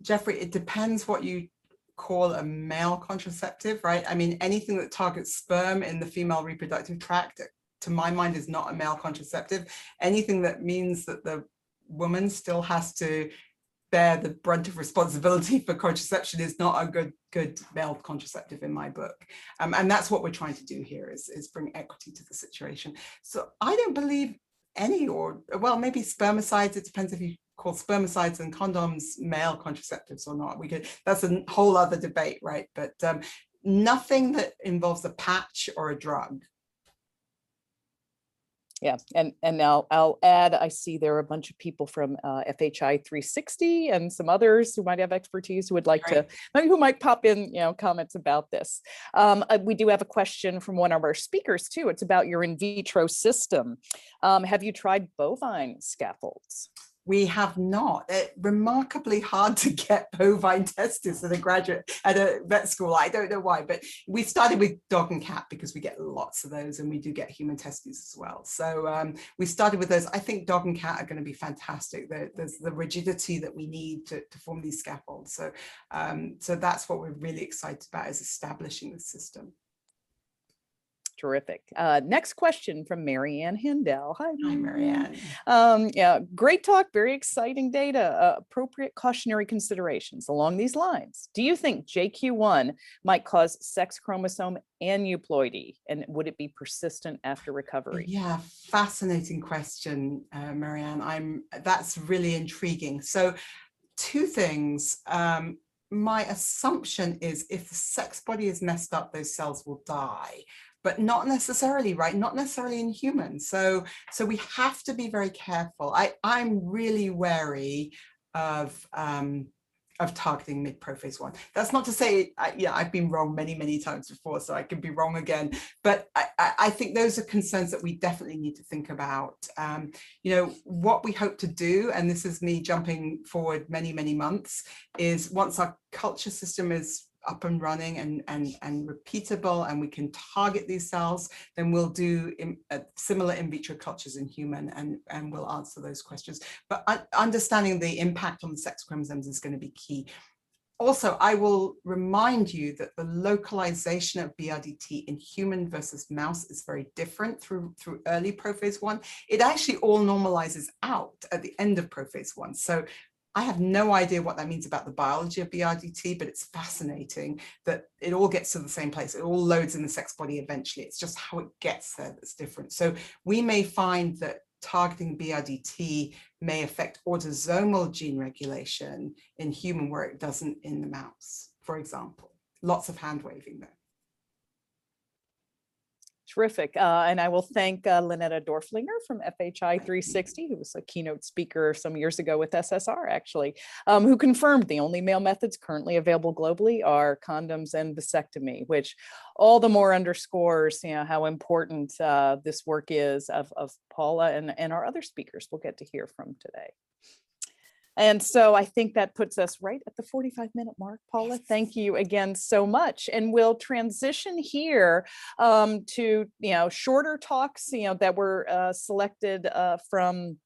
Jeffrey, it depends what you call a male contraceptive, right? I mean, anything that targets sperm in the female reproductive tract, to my mind, is not a male contraceptive. Anything that means that the woman still has to bear the brunt of responsibility for contraception is not a good male contraceptive in my book. And that's what we're trying to do here, is bring equity to the situation. So I don't believe any, or well, maybe spermicides. It depends if you call spermicides and condoms male contraceptives or not. That's a whole other debate, right? But nothing that involves a patch or a drug. Yeah, and now I'll add, I see there are a bunch of people from FHI 360 and some others who might have expertise who would like to, maybe who might pop in, comments about this. We do have a question from one of our speakers too. It's about your in vitro system. Have you tried bovine scaffolds? We have not. It's remarkably hard to get bovine testes at a vet school. I don't know why, but we started with dog and cat because we get lots of those, and we do get human testes as well. So we started with those. I think dog and cat are going to be fantastic. There's the rigidity that we need to form these scaffolds. So so that's what we're really excited about, is establishing the system. Terrific. Next question from Marianne Hindell. Hi, Marianne. Yeah, great talk. Very exciting data. Appropriate cautionary considerations along these lines. Do you think JQ1 might cause sex chromosome aneuploidy, and would it be persistent after recovery? Yeah, fascinating question, Marianne. That's really intriguing. So, two things. My assumption is if the sex body is messed up, those cells will die. But not necessarily, right? Not necessarily in humans. So we have to be very careful. I'm really wary of targeting mid-prophase one. That's not to say, I've been wrong many times before, so I can be wrong again. But I think those are concerns that we definitely need to think about. What we hope to do, and this is me jumping forward many months, is once our culture system is up and running and repeatable, and we can target these cells, then we'll do similar in vitro cultures in human, and we'll answer those questions. But understanding the impact on the sex chromosomes is going to be key. Also, I will remind you that the localization of BRDT in human versus mouse is very different through early prophase one. It actually all normalizes out at the end of prophase one. So I have no idea what that means about the biology of BRDT, but it's fascinating that it all gets to the same place. It all loads in the sex body eventually. It's just how it gets there that's different. So we may find that targeting BRDT may affect autosomal gene regulation in human where it doesn't in the mouse, for example. Lots of hand waving there. Terrific. And I will thank Lynetta Dorflinger from FHI 360, who was a keynote speaker some years ago with SSR, actually, who confirmed the only male methods currently available globally are condoms and vasectomy, which all the more underscores how important this work is of Paula and our other speakers we'll get to hear from today. And so I think that puts us right at the 45-minute mark, Paula. Thank you again so much. And we'll transition here to shorter talks that were selected from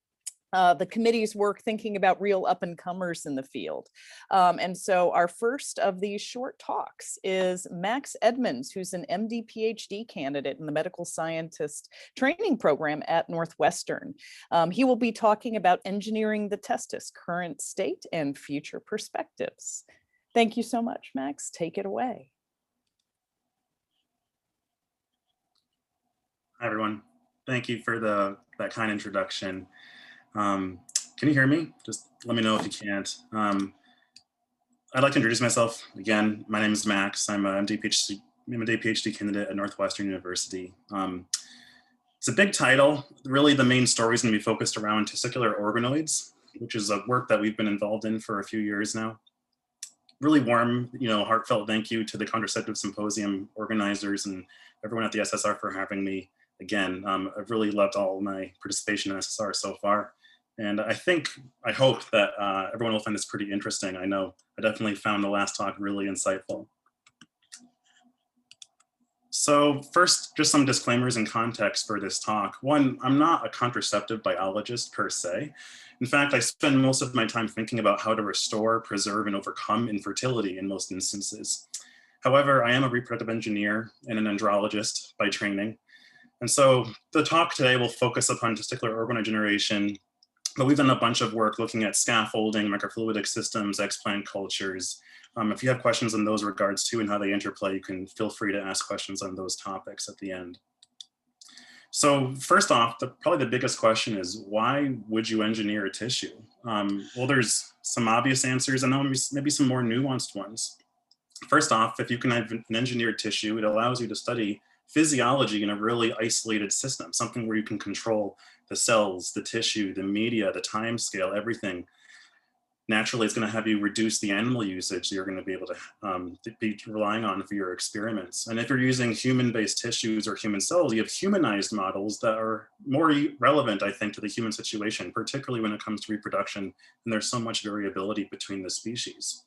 the committee's work thinking about real up-and-comers in the field. And so our first of these short talks is Max Edmonds, who's an MD PhD candidate in the medical scientist training program at Northwestern. He will be talking about engineering the testis, current state and future perspectives. Thank you so much, Max. Take it away. Hi, everyone. Thank you for that kind introduction. Can you hear me? Just let me know if you can't. I'd like to introduce myself again. My name is Max. I'm a MD PhD candidate at Northwestern University. It's a big title. Really, the main story is going to be focused around testicular organoids, which is a work that we've been involved in for a few years now. Really warm, heartfelt thank you to the Contraceptive Symposium organizers and everyone at the SSR for having me again. I've really loved all my participation in SSR so far. And I hope that everyone will find this pretty interesting. I know I definitely found the last talk really insightful. So first, just some disclaimers and context for this talk. One, I'm not a contraceptive biologist per se. In fact, I spend most of my time thinking about how to restore, preserve, and overcome infertility in most instances. However, I am a reproductive engineer and an andrologist by training. And so the talk today will focus upon testicular organoid generation, but we've done a bunch of work looking at scaffolding, microfluidic systems, explant cultures. If you have questions in those regards too and how they interplay, you can feel free to ask questions on those topics at the end. So first off, probably the biggest question is, why would you engineer a tissue? Well, there's some obvious answers and then maybe some more nuanced ones. First off, if you can have an engineered tissue, it allows you to study physiology in a really isolated system, something where you can control the cells, the tissue, the media, the time scale, everything. Naturally, it's going to have you reduce the animal usage that you're going to be able to be relying on for your experiments. And if you're using human-based tissues or human cells, you have humanized models that are more relevant, I think, to the human situation, particularly when it comes to reproduction. And there's so much variability between the species.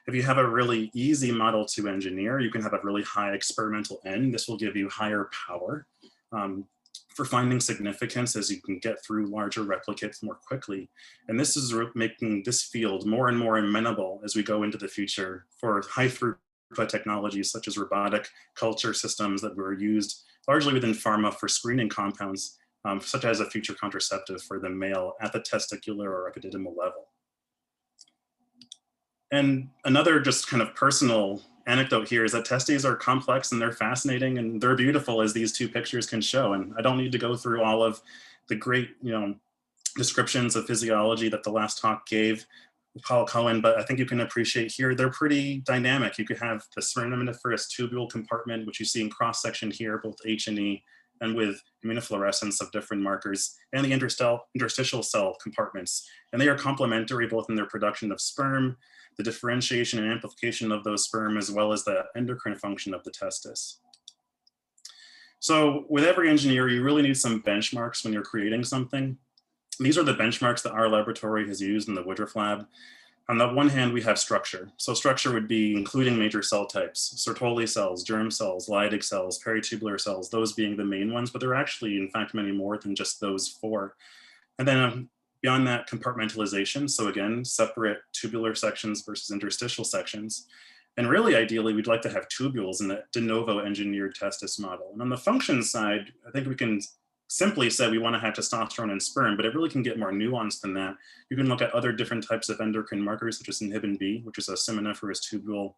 If you have a really easy model to engineer, you can have a really high experimental N. This will give you higher power for finding significance as you can get through larger replicates more quickly. And this is making this field more and more amenable as we go into the future for high throughput technologies such as robotic culture systems that were used largely within pharma for screening compounds, such as a future contraceptive for the male at the testicular or epididymal level. And another just kind of personal anecdote here is that testes are complex and they're fascinating and they're beautiful, as these two pictures can show. And I don't need to go through all of the great, descriptions of physiology that the last talk gave Paul Cohen, but I think you can appreciate here, they're pretty dynamic. You could have the seminiferous tubule compartment, which you see in cross-section here, both H and E, and with immunofluorescence of different markers, and the interstitial cell compartments. And they are complementary both in their production of sperm, the differentiation and amplification of those sperm, as well as the endocrine function of the testis. So with every engineer, you really need some benchmarks when you're creating something. These are the benchmarks that our laboratory has used in the Woodruff lab. On the one hand, we have structure. So structure would be including major cell types, Sertoli cells, germ cells, Leydig cells, peritubular cells, those being the main ones, but there are actually, in fact, many more than just those four. And then beyond that, compartmentalization. So again, separate tubular sections versus interstitial sections. And really, ideally, we'd like to have tubules in the de novo engineered testis model. And on the function side, I think we can simply say we want to have testosterone and sperm, but it really can get more nuanced than that. You can look at other different types of endocrine markers, such as inhibin B, which is a seminiferous tubule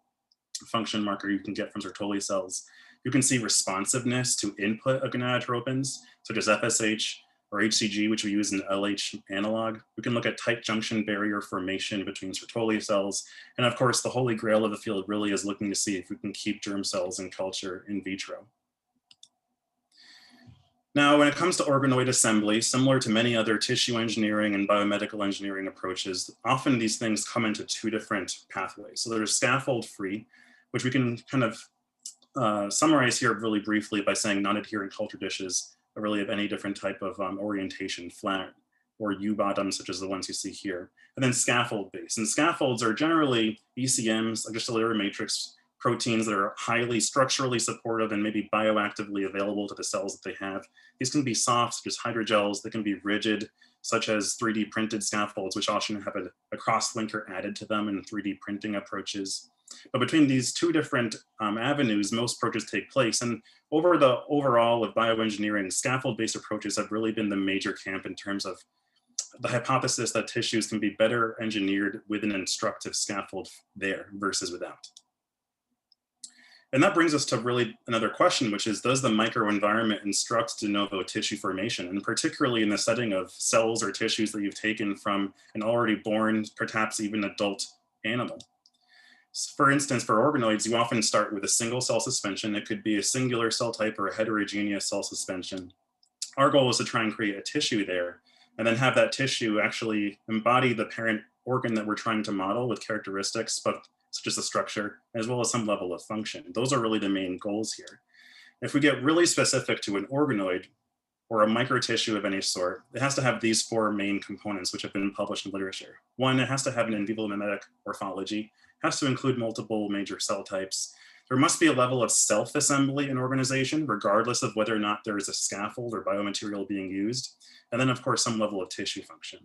function marker you can get from Sertoli cells. You can see responsiveness to input of gonadotropins, such as FSH or HCG, which we use in LH analog. We can look at tight junction barrier formation between Sertoli cells. And of course, the holy grail of the field really is looking to see if we can keep germ cells in culture in vitro. Now, when it comes to organoid assembly, similar to many other tissue engineering and biomedical engineering approaches, often these things come into two different pathways. So there's scaffold-free, which we can kind of summarize here really briefly by saying non-adherent culture dishes are really of any different type of orientation, flat or U-bottom, such as the ones you see here. And then scaffold-based. And scaffolds are generally ECMs, extracellular matrix proteins that are highly structurally supportive and maybe bioactively available to the cells that they have. These can be soft, such as hydrogels. They can be rigid, such as 3D printed scaffolds, which often have a cross-linker added to them in 3D printing approaches. But between these two different avenues, most approaches take place. And over the overall of bioengineering, scaffold-based approaches have really been the major camp in terms of the hypothesis that tissues can be better engineered with an instructive scaffold there versus without. And that brings us to really another question, which is, does the microenvironment instruct de novo tissue formation? And particularly in the setting of cells or tissues that you've taken from an already born, perhaps even adult animal. For instance, for organoids, you often start with a single cell suspension. It could be a singular cell type or a heterogeneous cell suspension. Our goal is to try and create a tissue there and then have that tissue actually embody the parent organ that we're trying to model with characteristics, but such as the structure, as well as some level of function. Those are really the main goals here. If we get really specific to an organoid or a microtissue of any sort, it has to have these four main components, which have been published in literature. One, it has to have an in vivo mimetic morphology, has to include multiple major cell types. There must be a level of self-assembly in organization, regardless of whether or not there is a scaffold or biomaterial being used. And then of course, some level of tissue function.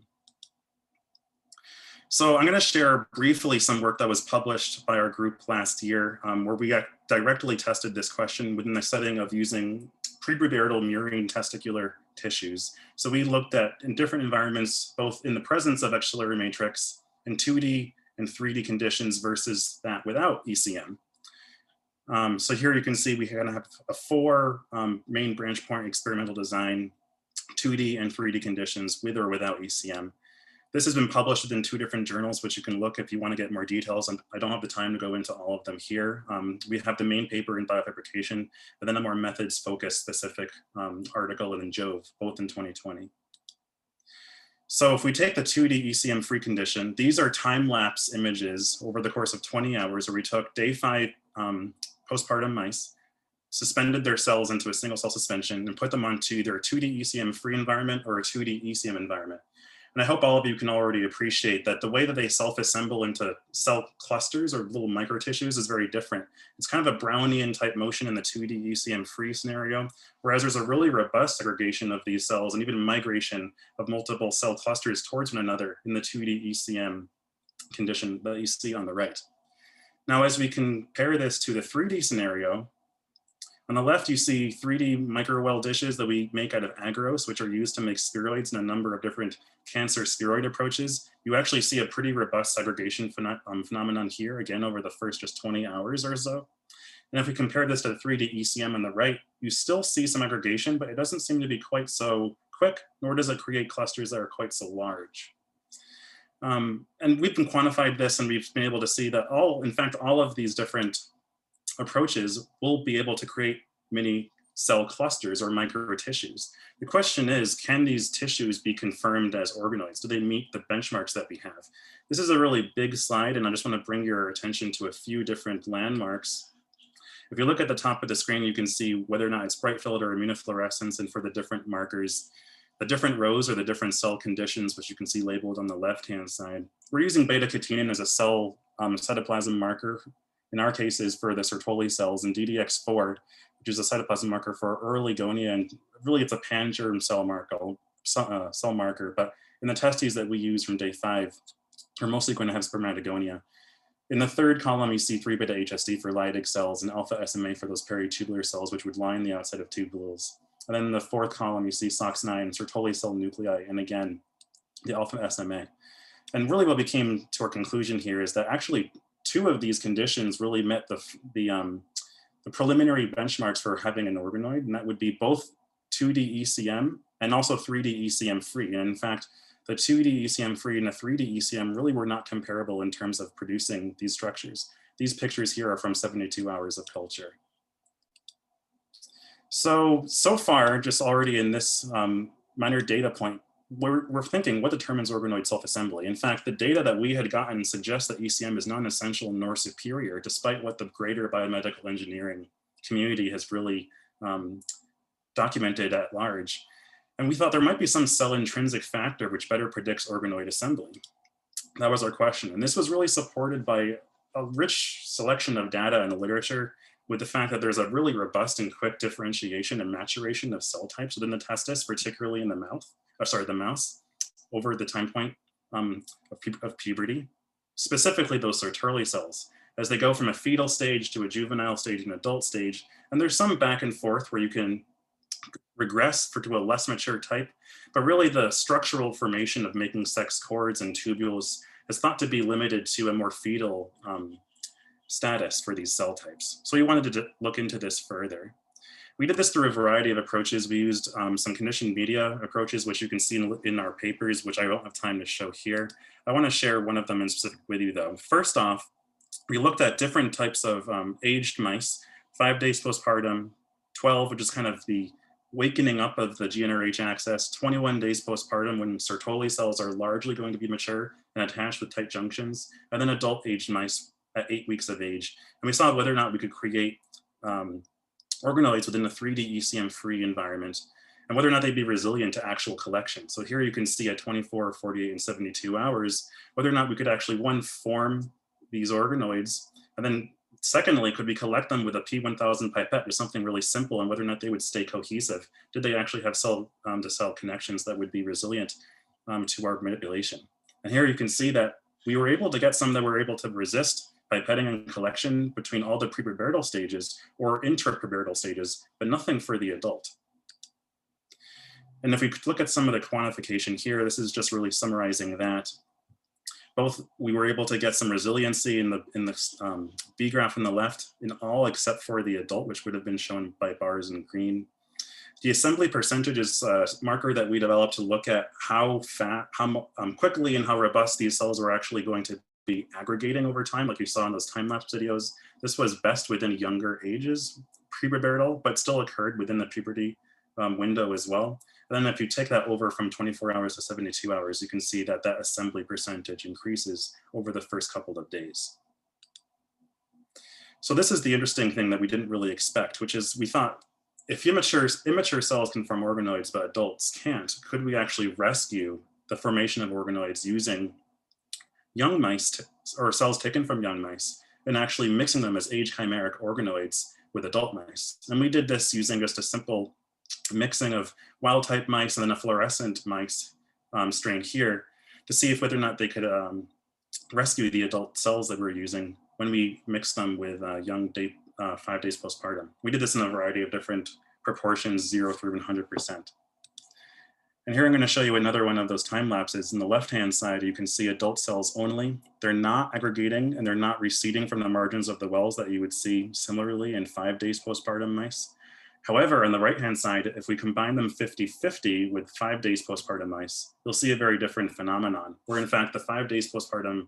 So I'm going to share briefly some work that was published by our group last year, where we directly tested this question within the setting of using prepubertal murine testicular tissues. So we looked at in different environments, both in the presence of axillary matrix in 2D and 3D conditions versus that without ECM. So here you can see we kind of have a four main branch point experimental design, 2D and 3D conditions with or without ECM. This has been published within 2 different journals, which you can look if you want to get more details. And I don't have the time to go into all of them here. We have the main paper in Biofabrication, but then a more methods focused specific article in Jove, both in 2020. So if we take the 2D ECM free condition, these are time-lapse images over the course of 20 hours where we took day 5 postpartum mice, suspended their cells into a single cell suspension and put them onto either a 2D ECM free environment or a 2D ECM environment. And I hope all of you can already appreciate that the way that they self-assemble into cell clusters or little microtissues is very different. It's kind of a Brownian type motion in the 2D ECM free scenario, whereas there's a really robust segregation of these cells and even migration of multiple cell clusters towards one another in the 2D ECM condition that you see on the right. Now, as we compare this to the 3D scenario, on the left, you see 3D microwell dishes that we make out of agarose, which are used to make spheroids in a number of different cancer spheroid approaches. You actually see a pretty robust segregation phenomenon here, again, over the first just 20 hours or so. And if we compare this to the 3D ECM on the right, you still see some aggregation, but it doesn't seem to be quite so quick, nor does it create clusters that are quite so large. And we've been quantified this, and we've been able to see that in fact, all of these different approaches will be able to create mini cell clusters or microtissues. The question is, can these tissues be confirmed as organoids? Do they meet the benchmarks that we have? This is a really big slide, and I just want to bring your attention to a few different landmarks. If you look at the top of the screen, you can see whether or not it's bright field or immunofluorescence, and for the different markers, the different rows are the different cell conditions, which you can see labeled on the left-hand side. We're using beta-catenin as a cell cytoplasm marker. In our case is for the Sertoli cells, and DDX4, which is a cytoplasm marker for early gonia, and really it's a pan-germ cell marker, but in the testes that we use from day 5, we're mostly going to have spermatogonia. In the third column, you see 3-beta HSD for Leydig cells and alpha SMA for those peritubular cells, which would line the outside of tubules. And then in the fourth column, you see SOX9, Sertoli cell nuclei, and again, the alpha SMA. And really what we came to our conclusion here is that actually 2 of these conditions really met the preliminary benchmarks for having an organoid, and that would be both 2D ECM and also 3D ECM free. And in fact, the 2D ECM free and the 3D ECM really were not comparable in terms of producing these structures. These pictures here are from 72 hours of culture. So far, just already in this minor data point, we're thinking, what determines organoid self-assembly? In fact, the data that we had gotten suggests that ECM is not essential nor superior, despite what the greater biomedical engineering community has really documented at large. And we thought there might be some cell intrinsic factor which better predicts organoid assembly. That was our question. And this was really supported by a rich selection of data in the literature, with the fact that there's a really robust and quick differentiation and maturation of cell types within the testis, particularly in the mouse, over the time point of puberty, specifically those Sertoli cells, as they go from a fetal stage to a juvenile stage and adult stage. And there's some back and forth where you can regress to a less mature type, but really the structural formation of making sex cords and tubules is thought to be limited to a more fetal status for these cell types. So we wanted to look into this further. We did this through a variety of approaches. We used some conditioned media approaches, which you can see in our papers, which I don't have time to show here. I want to share one of them in specific with you though. First off, we looked at different types of aged mice, 5 days postpartum, 12, which is kind of the wakening up of the GnRH axis 21 days postpartum when Sertoli cells are largely going to be mature and attached with tight junctions, and then adult aged mice at 8 weeks of age. And we saw whether or not we could create organoids within a 3D ECM-free environment and whether or not they'd be resilient to actual collection. So here you can see at 24, 48, and 72 hours, whether or not we could actually, one, form these organoids, and then secondly, could we collect them with a P1000 pipette or something really simple, and whether or not they would stay cohesive? Did they actually have cell-to-cell connections that would be resilient to our manipulation? And here you can see that we were able to get some that were able to resist pipetting and collection between all the prepubertal stages or intrapubertal stages, but nothing for the adult. And if we could look at some of the quantification here, this is just really summarizing that. Both, we were able to get some resiliency in the B graph on the left in all except for the adult, which would have been shown by bars in green. The assembly percentage is a marker that we developed to look at how quickly and how robust these cells were actually going to be aggregating over time, like you saw in those time-lapse videos. This was best within younger ages, prepubertal, but still occurred within the puberty window as well. And then if you take that over from 24 hours to 72 hours, you can see that that assembly percentage increases over the first couple of days. So this is the interesting thing that we didn't really expect, which is we thought if immature cells can form organoids, but adults can't, could we actually rescue the formation of organoids using young mice or cells taken from young mice and actually mixing them as age chimeric organoids with adult mice? And we did this using just a simple mixing of wild type mice and then a fluorescent mice strain here to see if whether or not they could rescue the adult cells that we're using when we mix them with young 5 days postpartum. We did this in a variety of different proportions, 0 through 100%. And here I'm going to show you another one of those time lapses. In the left-hand side, you can see adult cells only. They're not aggregating and they're not receding from the margins of the wells that you would see similarly in 5 days postpartum mice. However, on the right-hand side, if we combine them 50-50 with 5 days postpartum mice, you'll see a very different phenomenon, where in fact the 5 days postpartum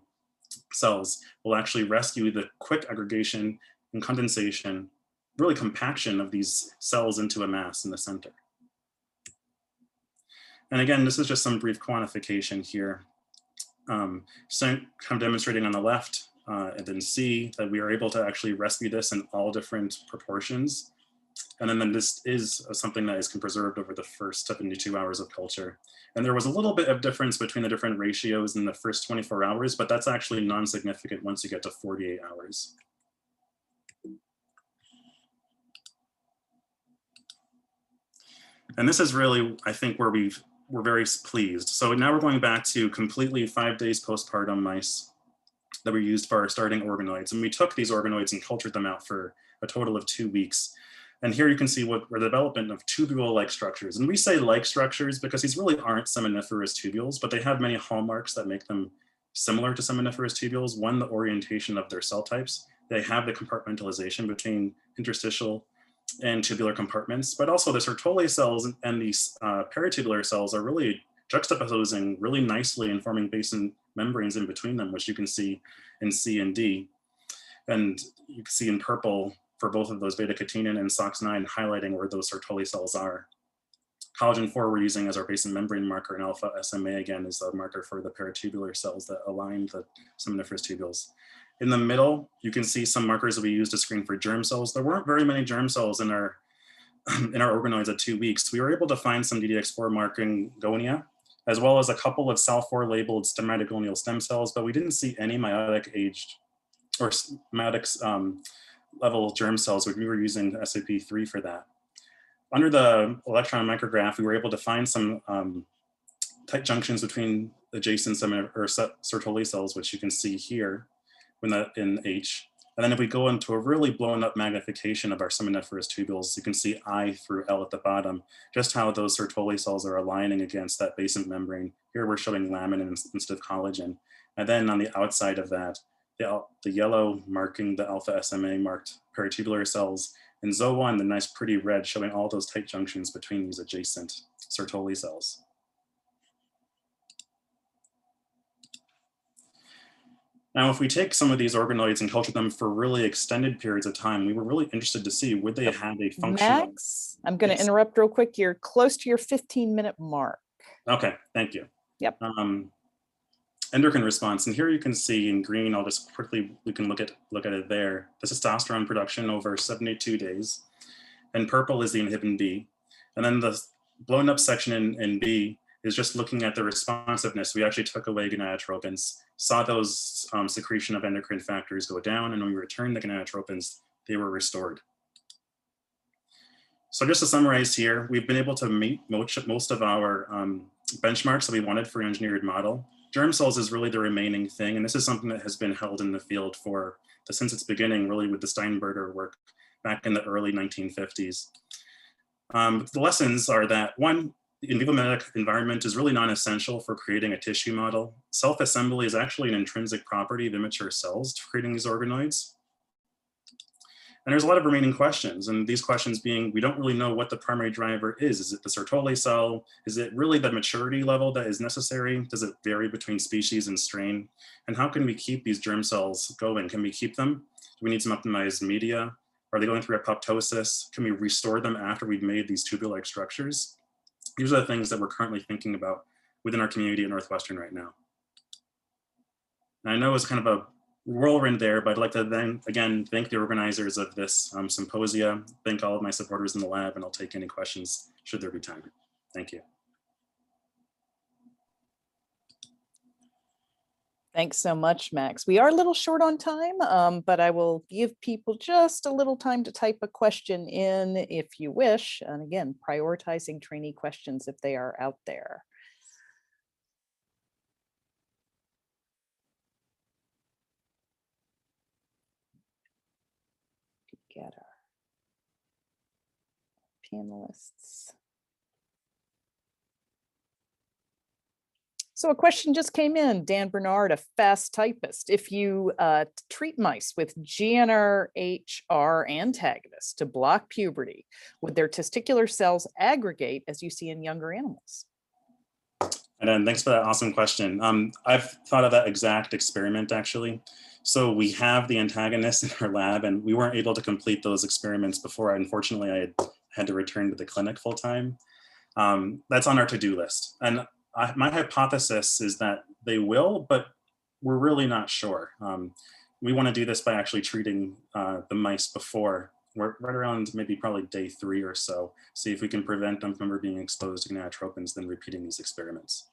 cells will actually rescue the quick aggregation and condensation, really compaction of these cells into a mass in the center. And again, this is just some brief quantification here. So I'm demonstrating on the left, and then see that we are able to actually rescue this in all different proportions. And then this is something that is preserved over the first 72 hours of culture. And there was a little bit of difference between the different ratios in the first 24 hours, but that's actually non-significant once you get to 48 hours. And this is really, I think, where we're very pleased. So now we're going back to completely 5 days postpartum mice that were used for our starting organoids. And we took these organoids and cultured them out for a total of 2 weeks. And here you can see what the development of tubule-like structures. And we say like structures because these really aren't seminiferous tubules, but they have many hallmarks that make them similar to seminiferous tubules. One, the orientation of their cell types. They have the compartmentalization between interstitial and tubular compartments, but also the Sertoli cells and these peritubular cells are really juxtaposing really nicely and forming basement membranes in between them, which you can see in C and D. And you can see in purple for both of those beta-catenin and SOX9 highlighting where those Sertoli cells are. Collagen 4 we're using as our basement membrane marker, and alpha SMA again is the marker for the peritubular cells that align the seminiferous tubules. In the middle, you can see some markers that we use to screen for germ cells. There weren't very many germ cells in our organoids at 2 weeks. We were able to find some DDX4 marking gonia, as well as a couple of SAL4 labeled spermatogonial stem cells, but we didn't see any meiotic aged or meiotic level germ cells. We were using SAP3 for that. Under the electron micrograph, we were able to find some tight junctions between adjacent Sertoli cells, which you can see here in H. And then if we go into a really blown up magnification of our seminiferous tubules, you can see I through L at the bottom, just how those Sertoli cells are aligning against that basement membrane. Here we're showing laminin instead of collagen. And then on the outside of that, the yellow marking the alpha SMA marked peritubular cells, and ZO1, the nice pretty red, showing all those tight junctions between these adjacent Sertoli cells. Now, if we take some of these organoids and culture them for really extended periods of time, we were really interested to see would they have a functional... Max, I'm going to interrupt real quick. You're close to your 15-minute mark. Okay, thank you. Yep. Endocrine response, and here you can see in green, I'll just quickly, we can look at it there, the testosterone production over 72 days. And purple is the inhibin B. And then the blown up section in B is just looking at the responsiveness. We actually took away gonadotropins, saw those secretion of endocrine factors go down, and when we returned the gonadotropins, they were restored. So just to summarize here, we've been able to meet most of our benchmarks that we wanted for an engineered model. Germ cells is really the remaining thing, and this is something that has been held in the field since its beginning, really with the Steinberger work back in the early 1950s. The lessons are that, one, the in vivo metabolic environment is really non-essential for creating a tissue model. Self-assembly is actually an intrinsic property of immature cells to creating these organoids. And there's a lot of remaining questions, and these questions being, we don't really know what the primary driver is. Is it the Sertoli cell? Is it really the maturity level that is necessary? Does it vary between species and strain? And how can we keep these germ cells going? Can we keep them? Do we need some optimized media? Are they going through apoptosis? Can we restore them after we've made these tubular-like structures? These are the things that we're currently thinking about within our community at Northwestern right now. And I know it's kind of a whirlwind there, but I'd like to then again thank the organizers of this symposia, thank all of my supporters in the lab, and I'll take any questions should there be time. Thank you. Thanks so much, Max. We are a little short on time, but I will give people just a little time to type a question in if you wish. And again, prioritizing trainee questions if they are out there. Get our panelists. So a question just came in, Dan Bernard, a fast typist. If you treat mice with GnRHR antagonists to block puberty, would their testicular cells aggregate as you see in younger animals? And thanks for that awesome question. I've thought of that exact experiment actually. So we have the antagonists in our lab, and we weren't able to complete those experiments before. Unfortunately, I had to return to the clinic full time. That's on our to-do list. And my hypothesis is that they will, but we're really not sure. We want to do this by actually treating the mice before. We're right around maybe probably day 3 or so. See if we can prevent them from ever being exposed to gonadotropins, then repeating these experiments.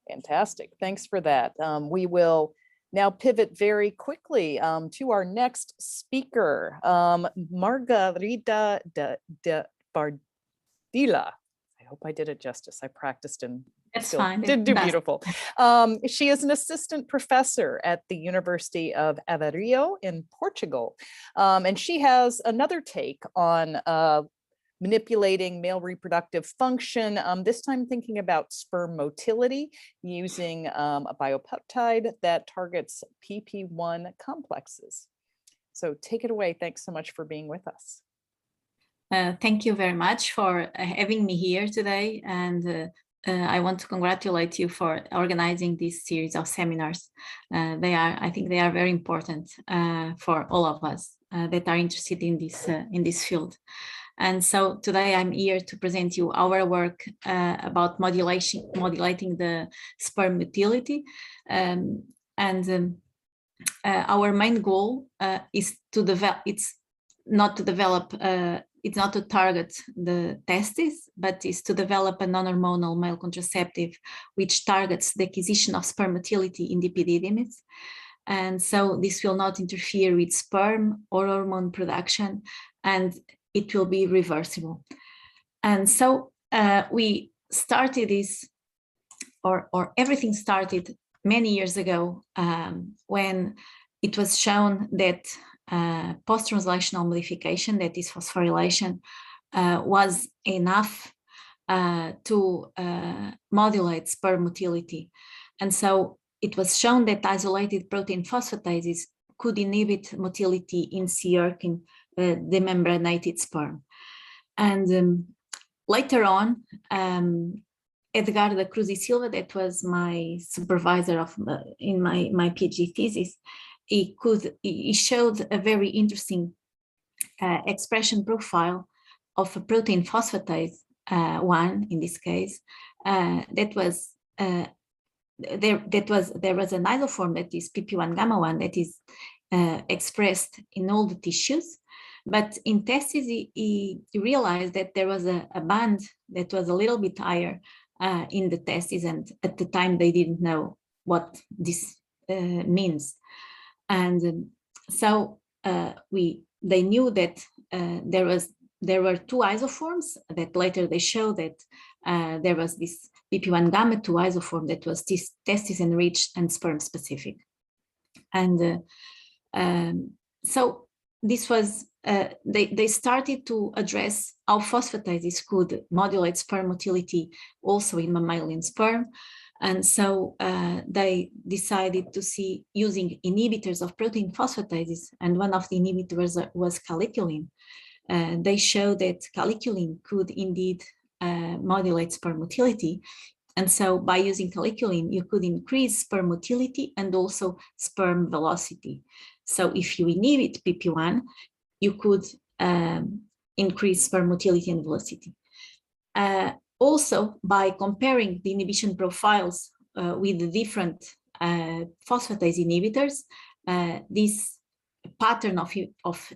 Fantastic, thanks for that. We will now pivot very quickly to our next speaker, Margarita de Bardila. I hope I did it justice. I practiced and did do beautiful. She is an assistant professor at the University of Aveiro in Portugal. And she has another take on manipulating male reproductive function, this time thinking about sperm motility using a bioportide that targets PP1 complexes. So take it away. Thanks so much for being with us. Thank you very much for having me here today. And I want to congratulate you for organizing this series of seminars. I think they are very important for all of us that are interested in this field. And so today I'm here to present you our work about modulating the sperm motility. Our main goal is to develop, it's not to target the testes, but is to develop a non-hormonal male contraceptive which targets the acquisition of sperm motility in the epididymis. And so this will not interfere with sperm or hormone production, and it will be reversible. And so we started this, or everything started many years ago when it was shown that post-translational modification, that is phosphorylation, was enough to modulate sperm motility. And so it was shown that isolated protein phosphatases could inhibit motility in C. ercin, the membranated sperm. And later on, Edgar da Cruz e Silva, that was my supervisor in my PhD thesis, he showed a very interesting expression profile of a protein phosphatase 1 in this case, there was an isoform that is PP1 gamma 1 that is expressed in all the tissues. But in testes, he realized that there was a band that was a little bit higher in the testes, and at the time they didn't know what this means. And so they knew that there were two isoforms that later they showed that there was this PP1 gamma 2 isoform that was testis enriched and sperm specific. And so this was, they started to address how phosphatases could modulate sperm motility also in mammalian sperm. And so they decided to see using inhibitors of protein phosphatases, and one of the inhibitors was caliculamin. They showed that caliculamin could indeed modulate sperm motility. And so by using caliculamin, you could increase sperm motility and also sperm velocity. So if you inhibit PP1, you could increase sperm motility and velocity. Also, by comparing the inhibition profiles with the different phosphatase inhibitors, this pattern of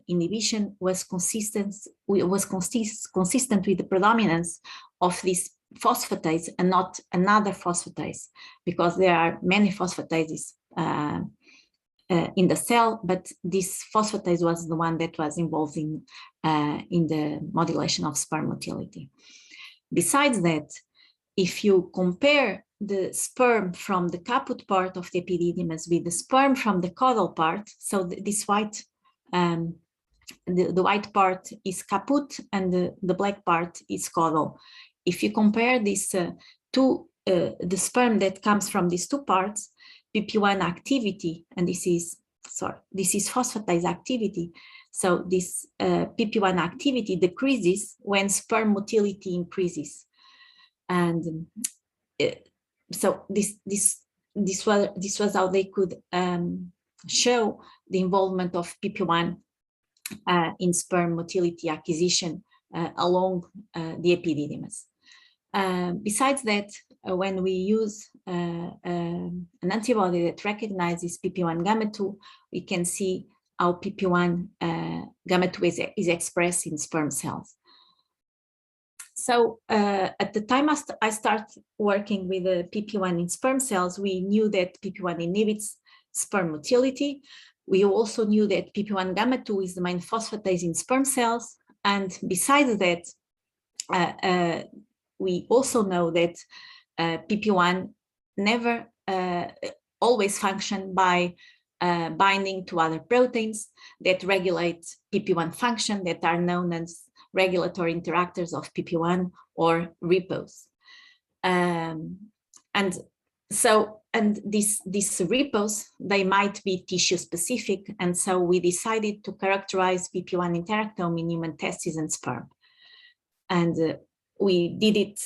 inhibition was consistent with the predominance of this phosphatase and not another phosphatase, because there are many phosphatases in the cell, but this phosphatase was the one that was involved in the modulation of sperm motility. Besides that, if you compare the sperm from the caput part of the epididymis with the sperm from the caudal part, so this white, the white part is caput and the black part is caudal. If you compare these the sperm that comes from these two parts, PP1 activity, and this is phosphatase activity. So this PP1 activity decreases when sperm motility increases. And so this was how they could show the involvement of PP1 in sperm motility acquisition along the epididymis. Besides that, when we use an antibody that recognizes PP1 gamma 2, we can see how PP1 gamma 2 is expressed in sperm cells. So at the time I started working with PP1 in sperm cells, we knew that PP1 inhibits sperm motility. We also knew that PP1 gamma 2 is the main phosphatase in sperm cells. And besides that, we also know that PP1 never always function by binding to other proteins that regulate PP1 function that are known as regulatory interactors of PP1 or repos. And these repos, they might be tissue specific. And so we decided to characterize PP1 interactome in human testes and sperm. And we did it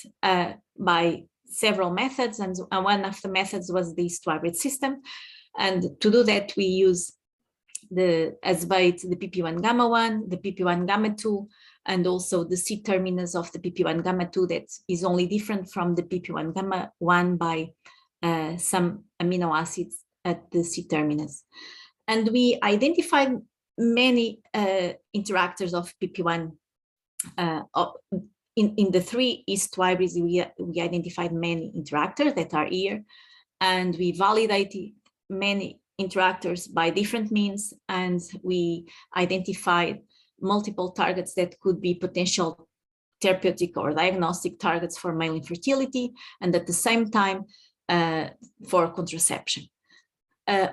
by several methods. And one of the methods was this two-hybrid system. And to do that, we use as bait the PP1 gamma 1, the PP1 gamma 2, and also the C terminus of the PP1 gamma 2 that is only different from the PP1 gamma 1 by some amino acids at the C terminus. And we identified many interactors of PP1. In the 3 East hybrids, we identified many interactors that are here, and we validated many interactors by different means, and we identified multiple targets that could be potential therapeutic or diagnostic targets for male infertility, and at the same time for contraception.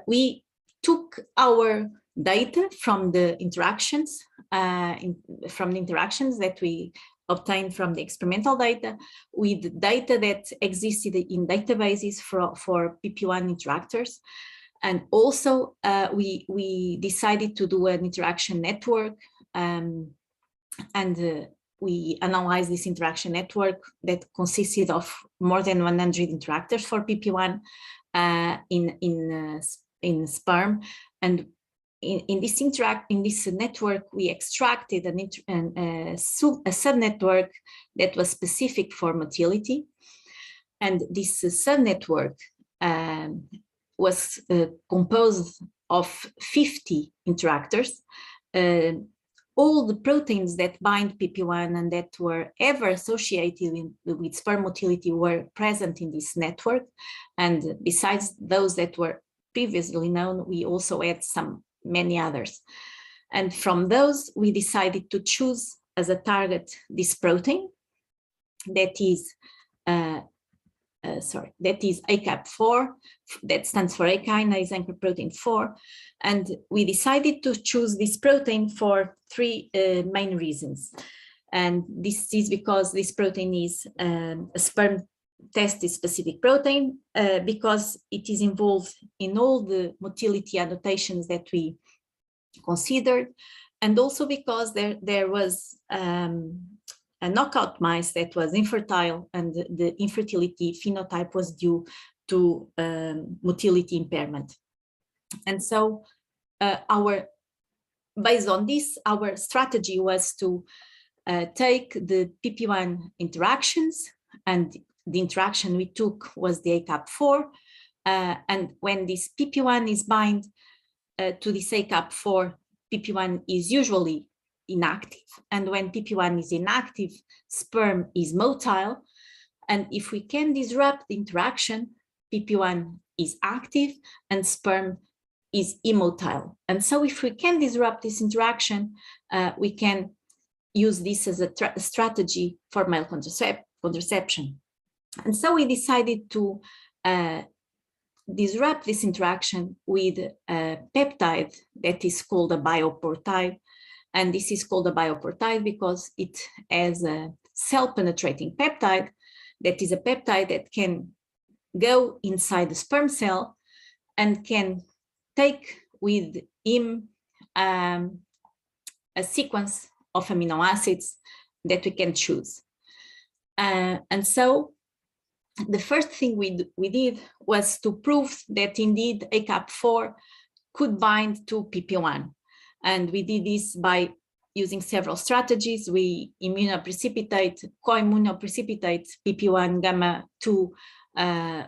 We took our data from the interactions, that we obtained from the experimental data with data that existed in databases for PP1 interactors. And also we decided to do an interaction network, and we analyzed this interaction network that consisted of more than 100 interactors for PP1 in sperm. And in this network, we extracted a subnetwork that was specific for motility. And this subnetwork was composed of 50 interactors. All the proteins that bind PP1 and that were ever associated with sperm motility were present in this network. And besides those that were previously known, we also had many others. And from those, we decided to choose as a target this protein that is ACAP4, that stands for A kinase anchor protein 4. And we decided to choose this protein for three main reasons. And this is because this protein is a sperm testis specific protein, because it is involved in all the motility annotations that we considered, and also because there was a knockout mice that was infertile, and the infertility phenotype was due to motility impairment. And so based on this, our strategy was to take the PP1 interactions, and the interaction we took was the ACAP4. And when this PP1 is bind to this ACAP4, PP1 is usually inactive. And when PP1 is inactive, sperm is motile. And if we can disrupt the interaction, PP1 is active and sperm is immotile. And so if we can disrupt this interaction, we can use this as a strategy for male contraception. And so we decided to disrupt this interaction with a peptide that is called a bioportide. And this is called a bioportide because it has a cell-penetrating peptide that is a peptide that can go inside the sperm cell and can take with him a sequence of amino acids that we can choose. And so the first thing we did was to prove that indeed ACAP4 could bind to PP1. And we did this by using several strategies. We co-immunoprecipitate PP1 gamma 2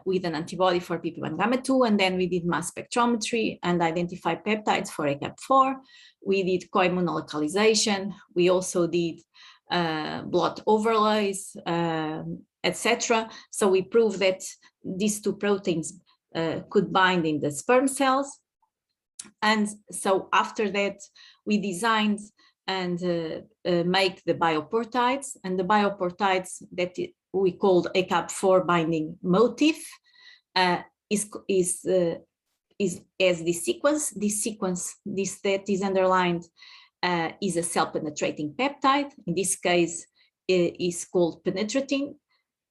with an antibody for PP1 gamma 2, and then we did mass spectrometry and identify peptides for ACAP4. We did co-immunolocalization. We also did blood overlays, etc. So we proved that these two proteins could bind in the sperm cells. And so after that, we designed and make the bioportides, and the bioportides that we called ACAP4 binding motif is as this sequence. This sequence, that is underlined, is a cell-penetrating peptide. In this case, is called penetrating.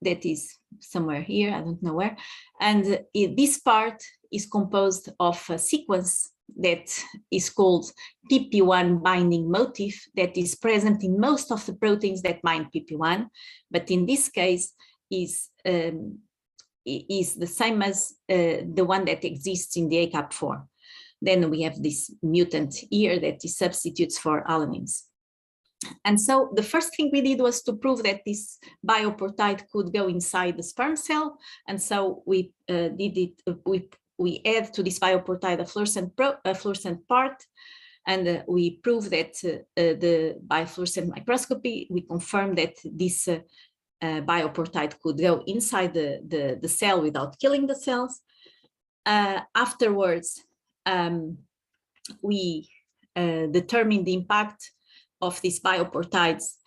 That is somewhere here, I don't know where. And this part is composed of a sequence that is called PP1 binding motif that is present in most of the proteins that bind PP1, but in this case is the same as the one that exists in the ACAP4. Then we have this mutant here that is substitutes for alanines. And so the first thing we did was to prove that this bioportide could go inside the sperm cell. And so we we add to this bioportide a fluorescent part, and we prove that by fluorescent microscopy, we confirm that this bioportide could go inside the cell without killing the cells. Afterwards, we determined the impact of these bioportides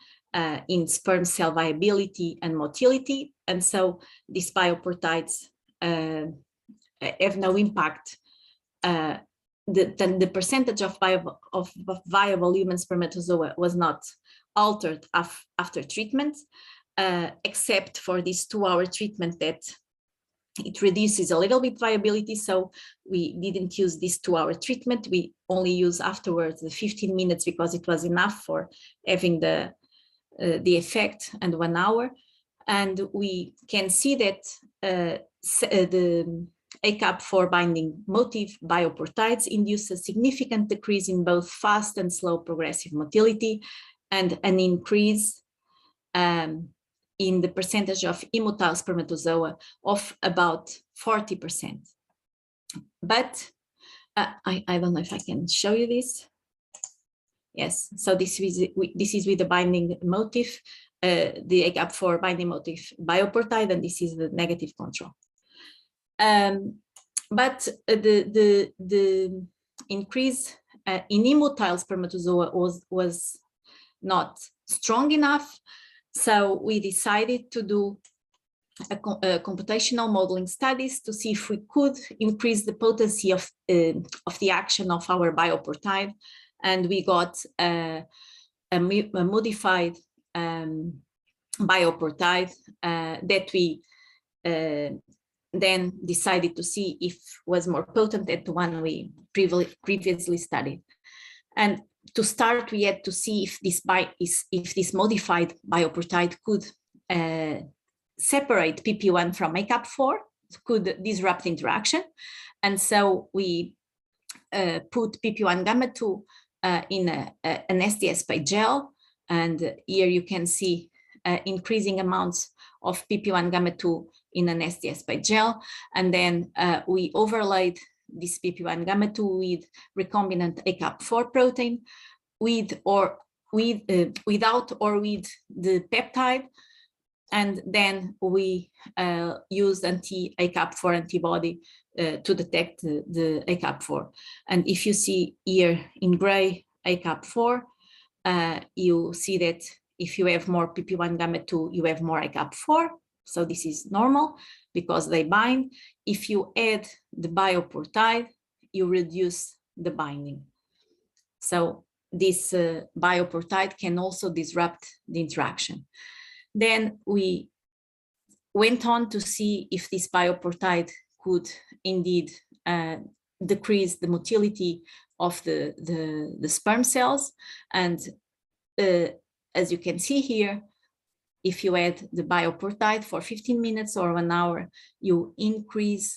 in sperm cell viability and motility. And so these bioportides have no impact. The percentage of viable human spermatozoa was not altered after treatment, except for this 2-hour treatment that it reduces a little bit viability. So we didn't use this 2-hour treatment. We only use afterwards the 15 minutes because it was enough for having the effect, and 1 hour. And we can see that the ACAP4 binding motif bioportides induce a significant decrease in both fast and slow progressive motility and an increase in the percentage of immotile spermatozoa of about 40%. But I don't know if I can show you this. Yes, so this is with the binding motif, the ACAP4 binding motif bioportide, and this is the negative control. But the increase in immotile spermatozoa was not strong enough, so we decided to do a computational modeling studies to see if we could increase the potency of the action of our bioportide, and we got a modified bioportide that we then decided to see if was more potent than the one we previously studied. And to start, we had to see if this modified bioportide could separate PP1 from ACAP4, could disrupt interaction. And so we put PP1 gamma 2 in an SDS gel, and here you can see increasing amounts of PP1 gamma 2 in an SDS gel, and then we overlaid this PP1 gamma 2 with recombinant ACAP4 protein, without or with the peptide, and then we used anti-ACAP4 antibody to detect the ACAP4. And if you see here in gray ACAP4, you see that if you have more PP1 gamma 2, you have more ACAP4. So this is normal because they bind. If you add the bioportide, you reduce the binding. So this bioportide can also disrupt the interaction. Then we went on to see if this bioportide could indeed decrease the motility of the sperm cells. And as you can see here, if you add the bioportide for 15 minutes or 1 hour, you increase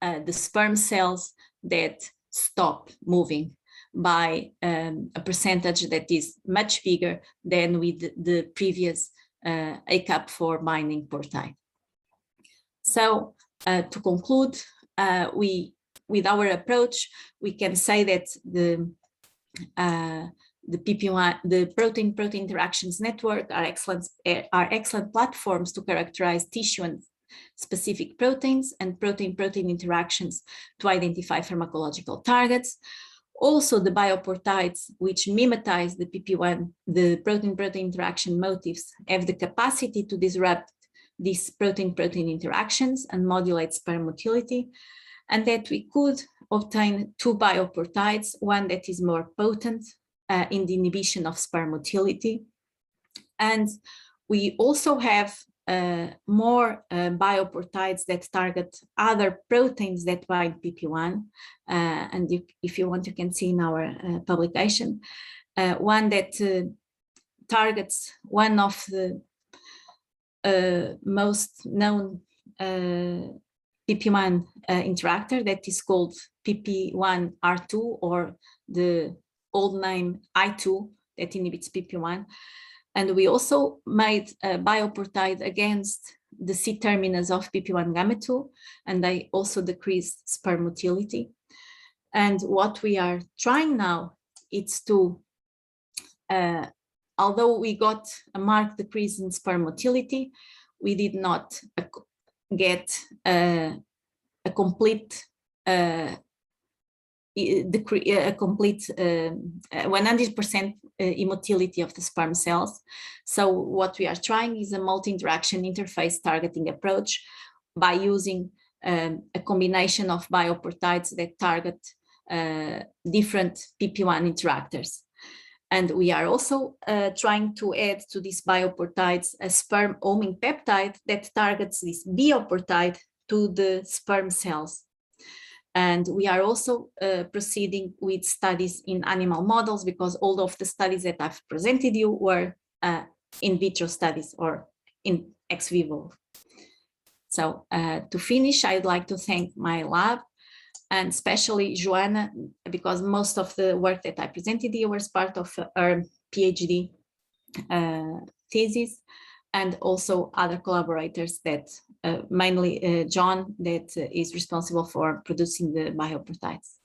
the sperm cells that stop moving by a percentage that is much bigger than with the previous ACAP4 binding portide. So to conclude, with our approach, we can say that the PP1, the protein-protein interactions network are excellent platforms to characterize tissue and specific proteins and protein-protein interactions to identify pharmacological targets. Also, the bioportides, which mimetize the PP1, the protein-protein interaction motifs, have the capacity to disrupt these protein-protein interactions and modulate sperm motility, and that we could obtain 2 bioportides, one that is more potent in the inhibition of sperm motility. And we also have more bioportides that target other proteins that bind PP1. And if you want, you can see in our publication, one that targets one of the most known PP1 interactor that is called PP1R2, or the old name I2, that inhibits PP1. And we also made a bioportide against the C-terminus of PP1 gamma 2, and they also decreased sperm motility. And what we are trying now is to, although we got a marked decrease in sperm motility, we did not get a complete 100% immotility of the sperm cells. So what we are trying is a multi-interaction interface targeting approach by using a combination of bioportides that target different PP1 interactors. And we are also trying to add to these bioportides a sperm homing peptide that targets this bioportide to the sperm cells. And we are also proceeding with studies in animal models, because all of the studies that I've presented you were in vitro studies or in ex vivo. So to finish, I'd like to thank my lab, and especially Joanna, because most of the work that I presented here was part of her PhD thesis, and also other collaborators that mainly John, that is responsible for producing the Bioportides.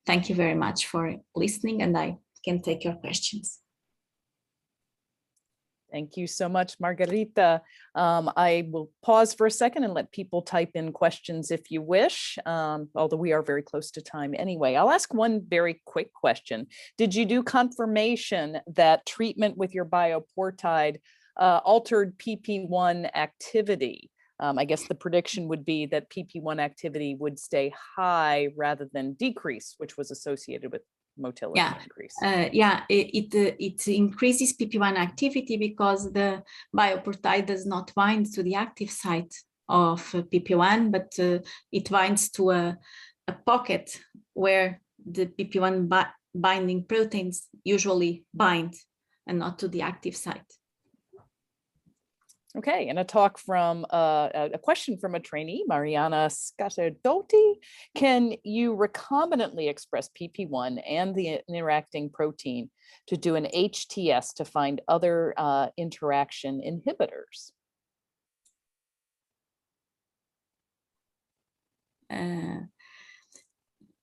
Thank you very much for listening, and I can take your questions. Thank you so much, Margarita. I will pause for a second and let people type in questions if you wish, although we are very close to time anyway. I'll ask one very quick question. Did you do confirmation that treatment with your Bioportide altered PP1 activity? I guess the prediction would be that PP1 activity would stay high rather than decrease, which was associated with motility increase. It increases PP1 activity because the Bioportide does not bind to the active site of PP1, but it binds to a pocket where the PP1 binding proteins usually bind, and not to the active site. Okay, and a talk from a question from a trainee, Mariana Scaterdotti. Can you recombinantly express PP1 and the interacting protein to do an HTS to find other interaction inhibitors?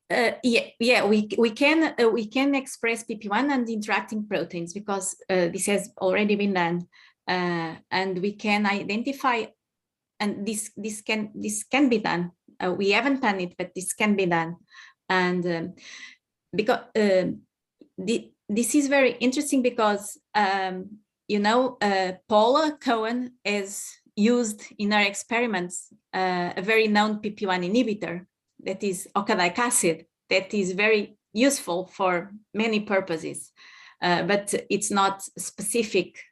We can express PP1 and the interacting proteins, because this has already been done. And we can identify, and this can be done. We haven't done it, but this can be done. And because this is very interesting, because Paula Cohen has used in her experiments a very known PP1 inhibitor, that is ocadic acid, that is very useful for many purposes, but it's not specific.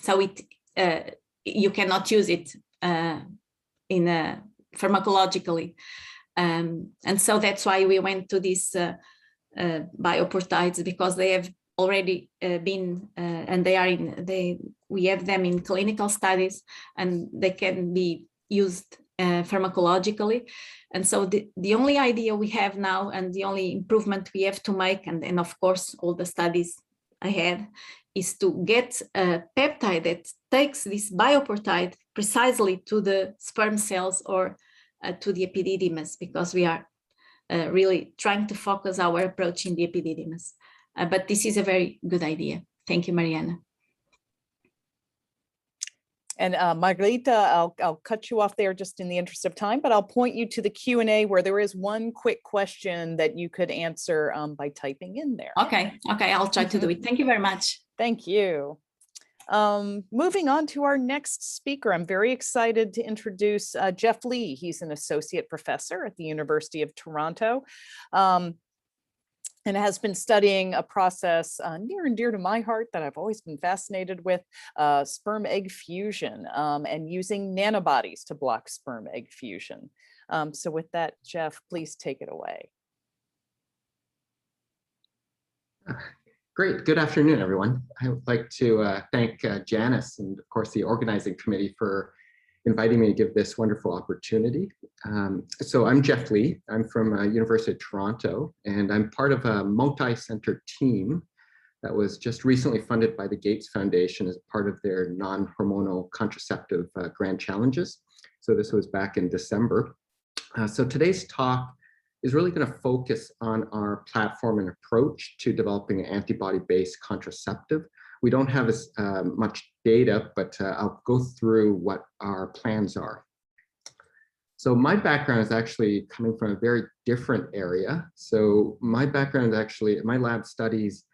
So you cannot use it pharmacologically, and so that's why we went to these Bioportides, because they have already been and we have them in clinical studies, and they can be used pharmacologically. And so the only idea we have now, and the only improvement we have to make, and of course all the studies ahead, is to get a peptide that takes this Bioportide precisely to the sperm cells or to the epididymis, because we are really trying to focus our approach in the epididymis. But this is a very good idea. Thank you, Mariana. And Margarita, I'll cut you off there just in the interest of time, but I'll point you to the Q&A where there is one quick question that you could answer by typing in there. Okay, I'll try to do it. Thank you very much. Thank you. Moving on to our next speaker, I'm very excited to introduce Jeff Lee. He's an associate professor at the University of Toronto. And has been studying a process near and dear to my heart that I've always been fascinated with, sperm-egg fusion, and using nanobodies to block sperm-egg fusion. So with that, Jeff, please take it away. Great. Good afternoon, everyone. I would like to thank Janice and, of course, the organizing committee for inviting me to give this wonderful opportunity. So I'm Jeff Lee. I'm from University of Toronto, and I'm part of a multi-center team that was just recently funded by the Gates Foundation as part of their non-hormonal contraceptive grand challenges. So this was back in December. So today's talk is really going to focus on our platform and approach to developing an antibody-based contraceptive. We don't have as much data, but I'll go through what our plans are. So my background is actually coming from a very different area. So my background is actually, my lab studies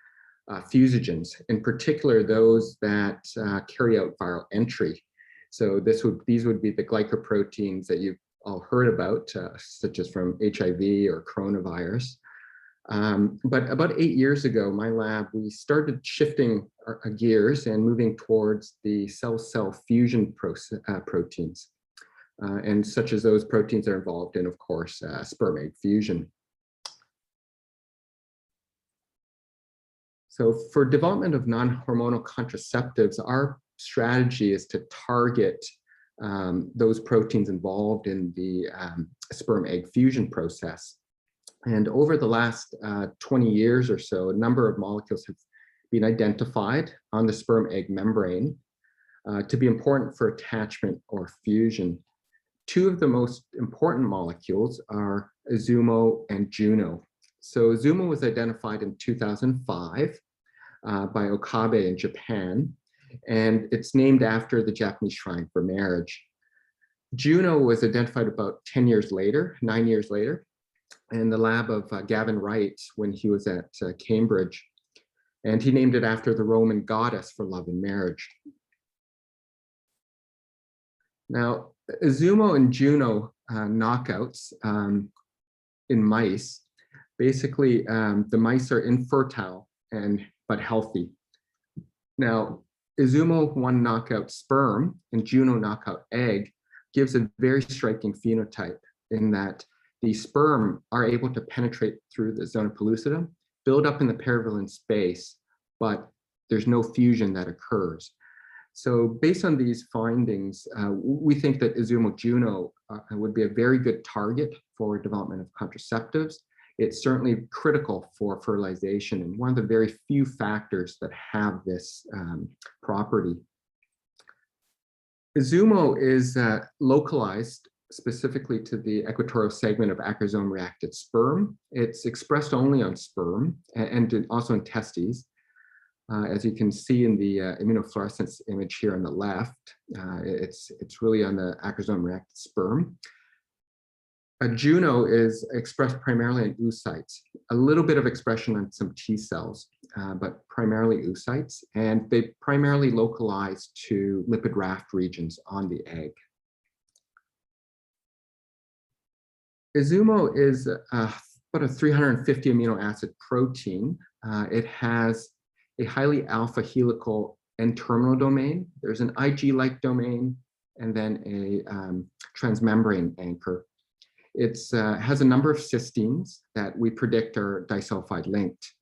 fusogens, in particular those that carry out viral entry. So these would be the glycoproteins that you've all heard about, such as from HIV or coronavirus. But about 8 years ago, my lab, we started shifting our gears and moving towards the cell-cell fusion proteins, and such as those proteins are involved in, of course, sperm-egg fusion. So for development of non-hormonal contraceptives, our strategy is to target those proteins involved in the sperm-egg fusion process. And over the last 20 years or so, a number of molecules have been identified on the sperm-egg membrane to be important for attachment or fusion. Two of the most important molecules are Izumo and Juno. So Izumo was identified in 2005 by Okabe in Japan, and it's named after the Japanese shrine for marriage. Juno was identified about 10 years later, 9 years later, in the lab of Gavin Wright when he was at Cambridge. And he named it after the Roman goddess for love and marriage. Now, Izumo and Juno knockouts in mice, basically the mice are infertile but healthy. Now, Izumo 1 knockout sperm and Juno knockout egg gives a very striking phenotype in that the sperm are able to penetrate through the zona pellucidum, build up in the paravalent space, but there's no fusion that occurs. So based on these findings, we think that Izumo Juno would be a very good target for development of contraceptives. It's certainly critical for fertilization and one of the very few factors that have this property. Izumo is localized specifically to the equatorial segment of acrosome-reacted sperm. It's expressed only on sperm and also in testes. As you can see in the immunofluorescence image here on the left, it's really on the acrosome-reacted sperm. Juno is expressed primarily in oocytes, a little bit of expression on some T cells, but primarily oocytes, and they primarily localize to lipid raft regions on the egg. Izumo is about a 350 amino acid protein. It has a highly alpha helical N-terminal domain. There's an IG-like domain, and then a transmembrane anchor. It has a number of cysteines that we predict are disulfide linked.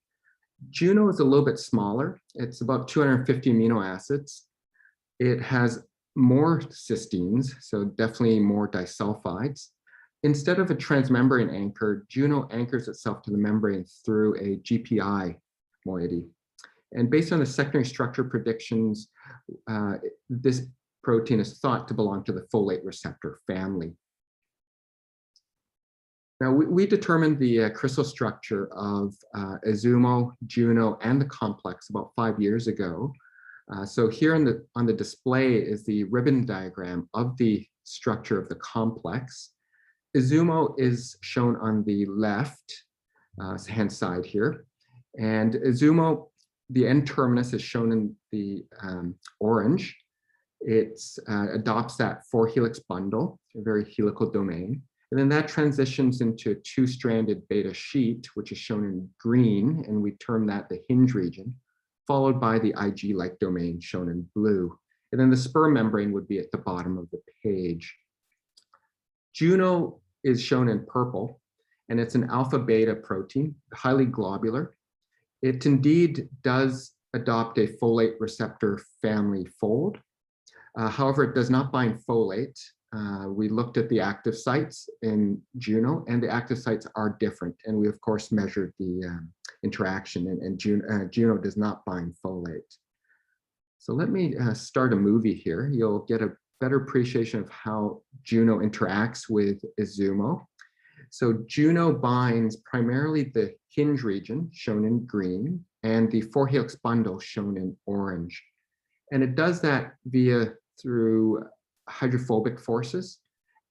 Juno is a little bit smaller. It's about 250 amino acids. It has more cysteines, so definitely more disulfides. Instead of a transmembrane anchor, Juno anchors itself to the membrane through a GPI moiety. And based on the secondary structure predictions, this protein is thought to belong to the folate receptor family. Now, we determined the crystal structure of Izumo, Juno, and the complex about 5 years ago. So here on the display is the ribbon diagram of the structure of the complex. Izumo is shown on the left hand side here. And Izumo, the N-terminus is shown in the orange. It adopts that 4-helix bundle, a very helical domain. And then that transitions into a 2-stranded beta sheet, which is shown in green, and we term that the hinge region, followed by the IG-like domain shown in blue. And then the sperm membrane would be at the bottom of the page. Juno is shown in purple, and it's an alpha-beta protein, highly globular. It indeed does adopt a folate receptor family fold. However, it does not bind folate. We looked at the active sites in Juno, and the active sites are different. And we, of course, measured the interaction, and Juno does not bind folate. So let me start a movie here. You'll get a better appreciation of how Juno interacts with Izumo. So Juno binds primarily the hinge region, shown in green, and the 4-helix bundle, shown in orange. And it does that through hydrophobic forces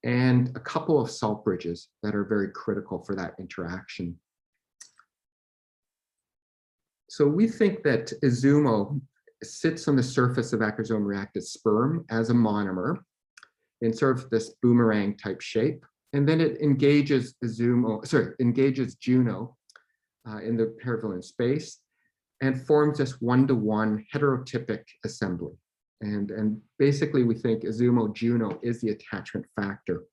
and a couple of salt bridges that are very critical for that interaction. So we think that Izumo sits on the surface of acrosome-reacted sperm as a monomer in sort of this boomerang type shape. And then it engages Juno in the paravalent space and forms this 1-to-1 heterotypic assembly. And basically we think Izumo Juno is the attachment factor.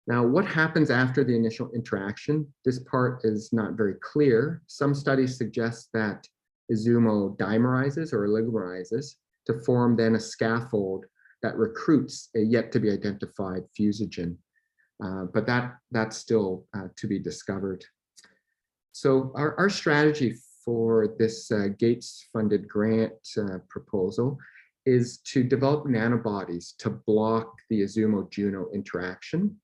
Now, what happens after the initial interaction? This part is not very clear. Some studies suggest that Izumo dimerizes or oligomerizes to form then a scaffold that recruits a yet to be identified fusogen. But that's still to be discovered. So our strategy for this Gates-funded grant proposal is to develop nanobodies to block the Azumo-Juno interaction,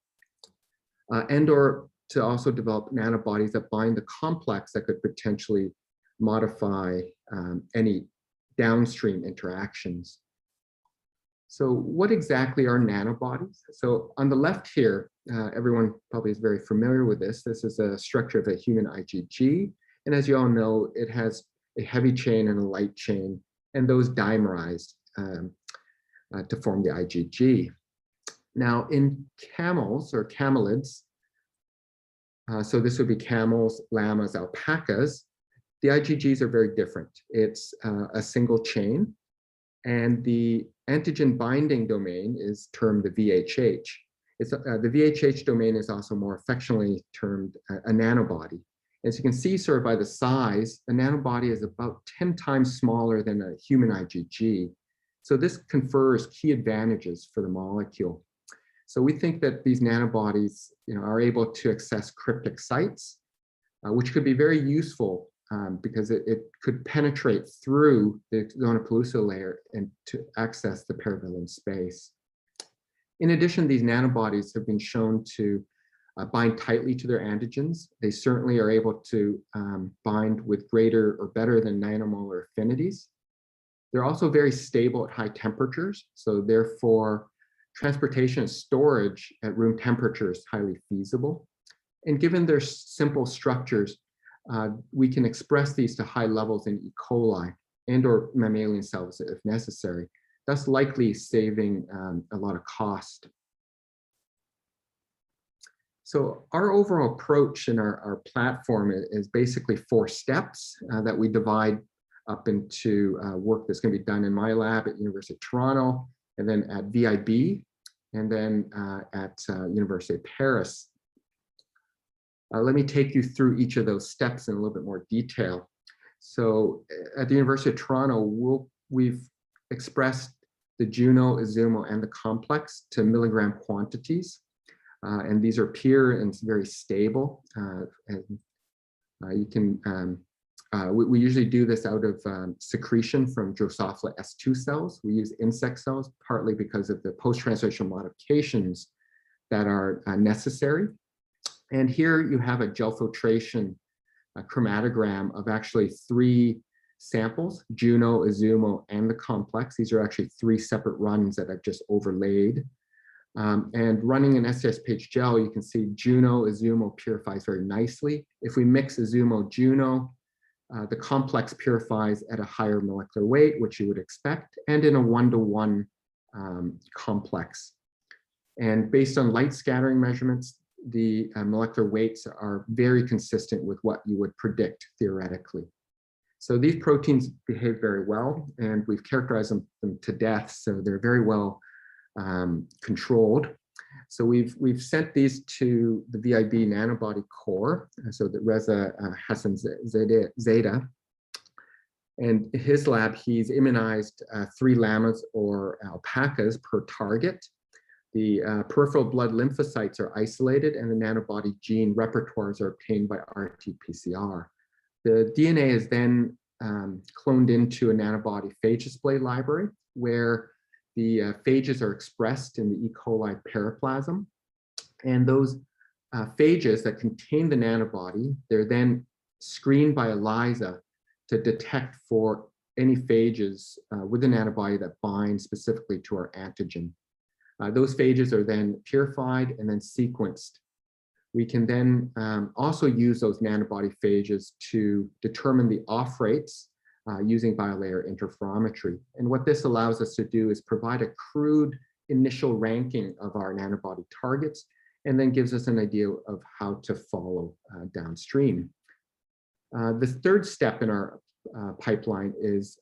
and or to also develop nanobodies that bind the complex that could potentially modify any downstream interactions. So what exactly are nanobodies? So on the left here, everyone probably is very familiar with this. This is a structure of a human IgG. And as you all know, it has a heavy chain and a light chain, and those dimerized to form the IgG. Now in camels or camelids, so this would be camels, llamas, alpacas, the IgGs are very different. It's a single chain, and the antigen binding domain is termed the VHH. The VHH domain is also more affectionately termed a nanobody. As you can see, sort of by the size, a nanobody is about 10 times smaller than a human IgG. So this confers key advantages for the molecule. So we think that these nanobodies, are able to access cryptic sites, which could be very useful because it could penetrate through the zonapalooza layer and to access the paravalent space. In addition, these nanobodies have been shown to bind tightly to their antigens. They certainly are able to bind with greater or better than nanomolar affinities. They're also very stable at high temperatures, so therefore transportation and storage at room temperature is highly feasible. And given their simple structures, we can express these to high levels in E. coli and or mammalian cells if necessary, thus likely saving a lot of cost. So our overall approach in our platform is basically 4 steps that we divide up into work that's going to be done in my lab at University of Toronto, and then at VIB, and then at University of Paris. Let me take you through each of those steps in a little bit more detail. So at the University of Toronto, we've expressed the Juno, Azumo, and the complex to milligram quantities. And these are pure and very stable. We usually do this out of secretion from Drosophila S2 cells. We use insect cells, partly because of the post-translational modifications that are necessary. And here you have a gel filtration chromatogram of actually 3 samples, Juno, Azumo, and the complex. These are actually 3 separate runs that I've just overlaid. And running an STS-PH gel, you can see Juno, Azumo purifies very nicely. If we mix Azumo, Juno, the complex purifies at a higher molecular weight, which you would expect, and in a 1-to-1 complex. And based on light scattering measurements, the molecular weights are very consistent with what you would predict theoretically. So these proteins behave very well, and we've characterized them to death, so they're very well controlled. So we've sent these to the VIB nanobody core, so that Reza Hassan Zeta. And in his lab, he's immunized 3 llamas or alpacas per target. The peripheral blood lymphocytes are isolated, and the nanobody gene repertoires are obtained by RT-PCR. The DNA is then cloned into a nanobody phage display library, where the phages are expressed in the E. coli periplasm. And those phages that contain the nanobody, they're then screened by ELISA to detect for any phages with the nanobody that bind specifically to our antigen. Those phages are then purified and then sequenced. We can then also use those nanobody phages to determine the off rates using biolayer interferometry. And what this allows us to do is provide a crude initial ranking of our nanobody targets, and then gives us an idea of how to follow downstream. The 3rd step in our pipeline is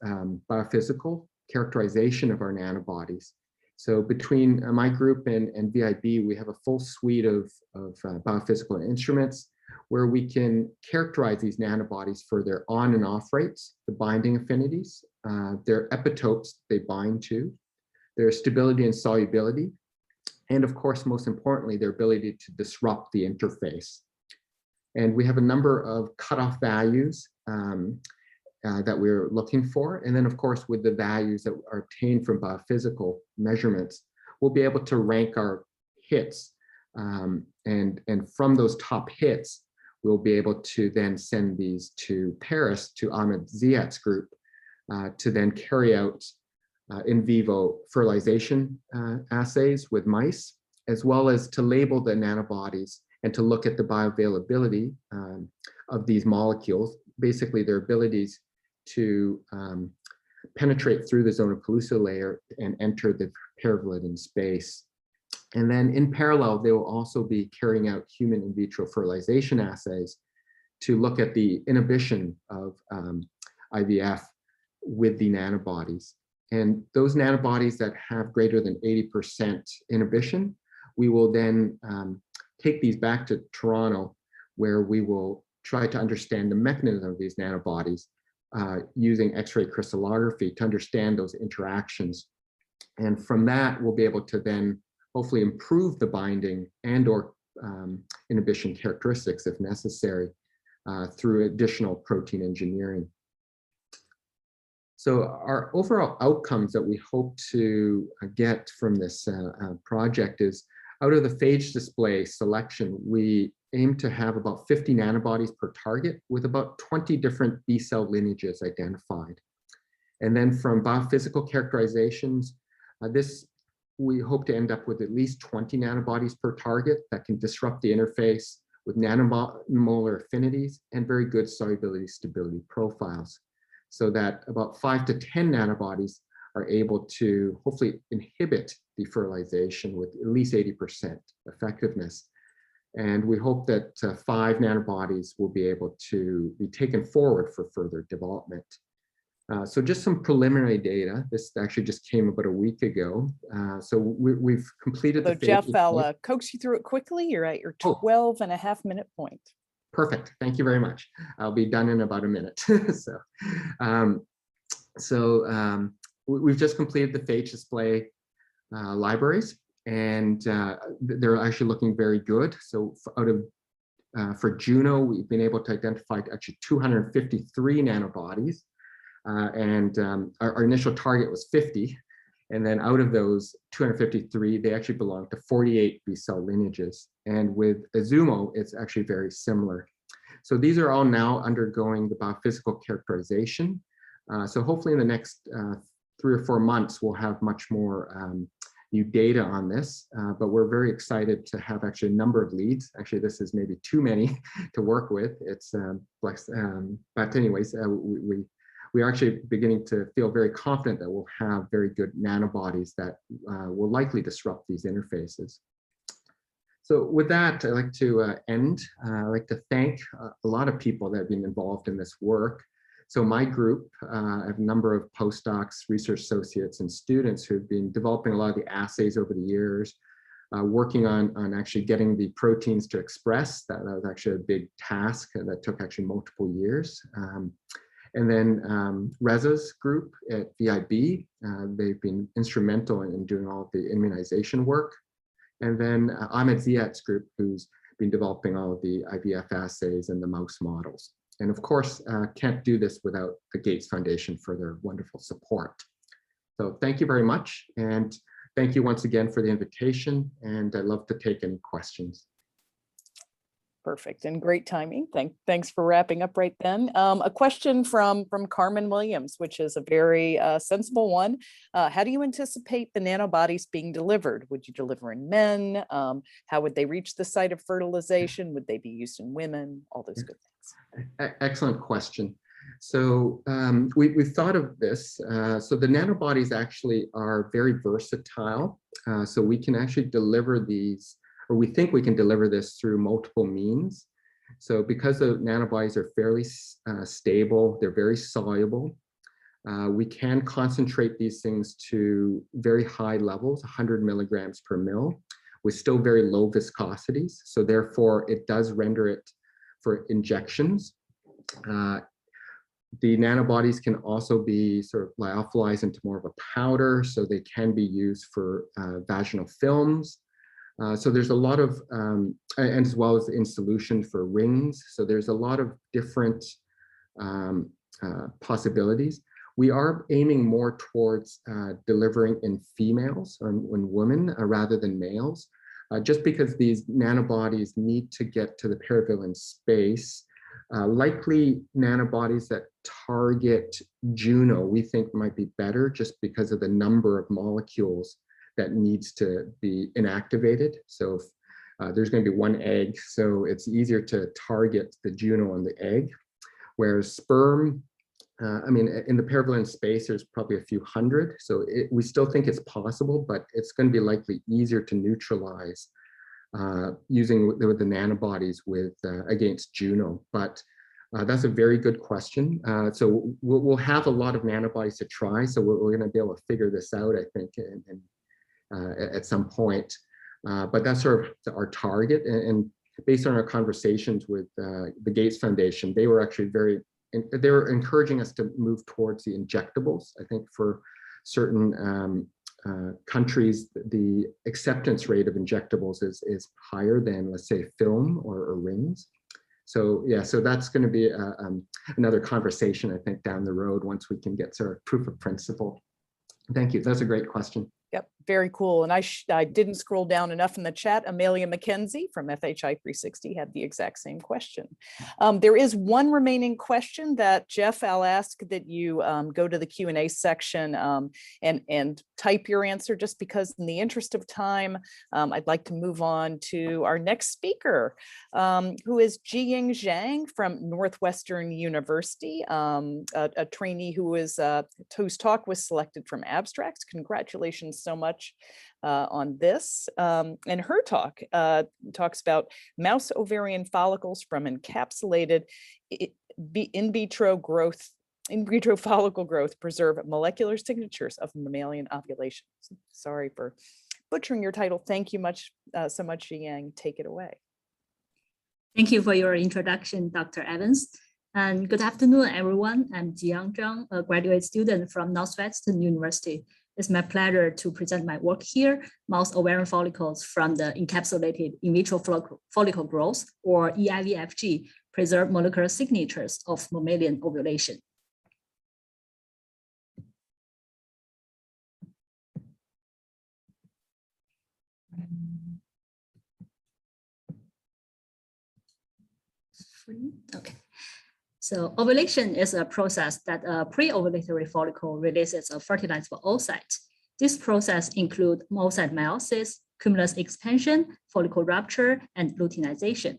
biophysical characterization of our nanobodies. So between my group and VIB, we have a full suite of biophysical instruments where we can characterize these nanobodies for their on and off rates, the binding affinities, their epitopes they bind to, their stability and solubility, and of course, most importantly, their ability to disrupt the interface. And we have a number of cutoff values that we're looking for. And then of course, with the values that are obtained from biophysical measurements, we'll be able to rank our hits. And from those top hits, we'll be able to then send these to Paris, to Ahmed Ziad's group, to then carry out in vivo fertilization assays with mice, as well as to label the nanobodies and to look at the bioavailability of these molecules, basically their abilities to penetrate through the zona pellucida layer and enter the paraboloid in space. And then in parallel, they will also be carrying out human in vitro fertilization assays to look at the inhibition of IVF with the nanobodies. And those nanobodies that have greater than 80% inhibition, we will then take these back to Toronto, where we will try to understand the mechanism of these nanobodies using X-ray crystallography to understand those interactions. And from that, we'll be able to then hopefully improve the binding and or inhibition characteristics if necessary through additional protein engineering. So our overall outcomes that we hope to get from this project is, out of the phage display selection, we aim to have about 50 nanobodies per target with about 20 different B cell lineages identified. And then from biophysical characterizations, we hope to end up with at least 20 nanobodies per target that can disrupt the interface with nanomolar affinities and very good solubility stability profiles, so that about 5 to 10 nanobodies are able to hopefully inhibit defertilization with at least 80% effectiveness. And we hope that 5 nanobodies will be able to be taken forward for further development. So just some preliminary data. This actually just came about a week ago. So we've completed the phase. Jeff, I'll coax you through it quickly. You're at your 12.5-minute point. Perfect. Thank you very much. I'll be done in about a minute. We've just completed the phage display libraries, and they're actually looking very good. So for Juno, we've been able to identify actually 253 nanobodies. Our initial target was 50, and then out of those 253, they actually belong to 48 B cell lineages. And with Azumo, it's actually very similar. So these are all now undergoing the biophysical characterization. So hopefully in the next 3 or 4 months, we'll have much more new data on this, but we're very excited to have actually a number of leads. Actually, this is maybe too many to work with. It's but anyways, we are actually beginning to feel very confident that we'll have very good nanobodies that will likely disrupt these interfaces. So with that, I'd like to end. I'd like to thank a lot of people that have been involved in this work. So my group, I have a number of postdocs, research associates, and students who've been developing a lot of the assays over the years, working on actually getting the proteins to express. That was actually a big task that took actually multiple years. And then Reza's group at VIB, they've been instrumental in doing all of the immunization work. And then Ahmed Ziad's group, who's been developing all of the IVF assays and the mouse models. And of course, can't do this without the Gates Foundation for their wonderful support. So thank you very much. And thank you once again for the invitation. And I'd love to take any questions. Perfect, and great timing. Thanks for wrapping up right then. A question from Carmen Williams, which is a very sensible one. How do you anticipate the nanobodies being delivered? Would you deliver in men? How would they reach the site of fertilization? Would they be used in women? All those good things. Excellent question. So we've thought of this. So the nanobodies actually are very versatile. So we can actually deliver these, or we think we can deliver this through multiple means. So because the nanobodies are fairly stable, they're very soluble, we can concentrate these things to very high levels, 100 milligrams per mil, with still very low viscosities. So therefore, it does render it for injections. The nanobodies can also be sort of lyophilized into more of a powder, so they can be used for vaginal films. So there's a lot of, and as well as in solution for rings. So there's a lot of different possibilities. We are aiming more towards delivering in females or in women rather than males, just because these nanobodies need to get to the paravalent space. Likely nanobodies that target Juno, we think might be better just because of the number of molecules that needs to be inactivated. So if, there's going to be one egg, so it's easier to target the Juno on the egg. Whereas sperm, I mean, in the paravalent space, there's probably a few hundred. So we still think it's possible, but it's going to be likely easier to neutralize using the nanobodies with against Juno. But that's a very good question. So we'll have a lot of nanobodies to try. So we're going to be able to figure this out, I think, at some point. But that's sort of our target. And based on our conversations with the Gates Foundation, they were actually they were encouraging us to move towards the injectables. I think for certain countries, the acceptance rate of injectables is higher than, let's say, film or rings. So yeah, so that's going to be another conversation, I think, down the road once we can get sort of proof of principle. Thank you. That's a great question. Yep, very cool. And I didn't scroll down enough in the chat. Amelia McKenzie from FHI 360 had the exact same question. There is one remaining question that, Jeff, I'll ask that you go to the Q&A section and type your answer, just because in the interest of time, I'd like to move on to our next speaker, who is Ying Zhang from Northwestern University, a trainee whose talk was selected from abstracts. Congratulations so much on this. And her talk talks about mouse ovarian follicles from encapsulated in vitro follicle growth preserve molecular signatures of mammalian ovulation. Sorry for butchering your title. Thank you so much, Yang. Take it away. Thank you for your introduction, Dr. Evans. And good afternoon, everyone. I'm Zhang, a graduate student from Northwestern University. It's my pleasure to present my work here, mouse ovarian follicles from the encapsulated in vitro follicle growth, or elVFG, preserve molecular signatures of mammalian ovulation. Okay. So ovulation is a process that a pre-ovulatory follicle releases a fertilizable oocyte. This process includes oocyte meiosis, cumulus expansion, follicle rupture, and luteinization.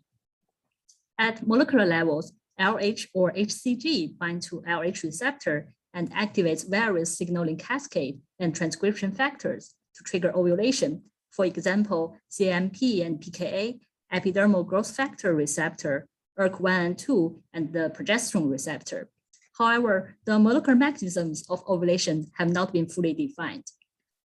At molecular levels, LH or HCG binds to LH receptor and activates various signaling cascade and transcription factors to trigger ovulation. For example, CAMP and PKA, epidermal growth factor receptor, ERK1 and 2, and the progesterone receptor. However, the molecular mechanisms of ovulation have not been fully defined.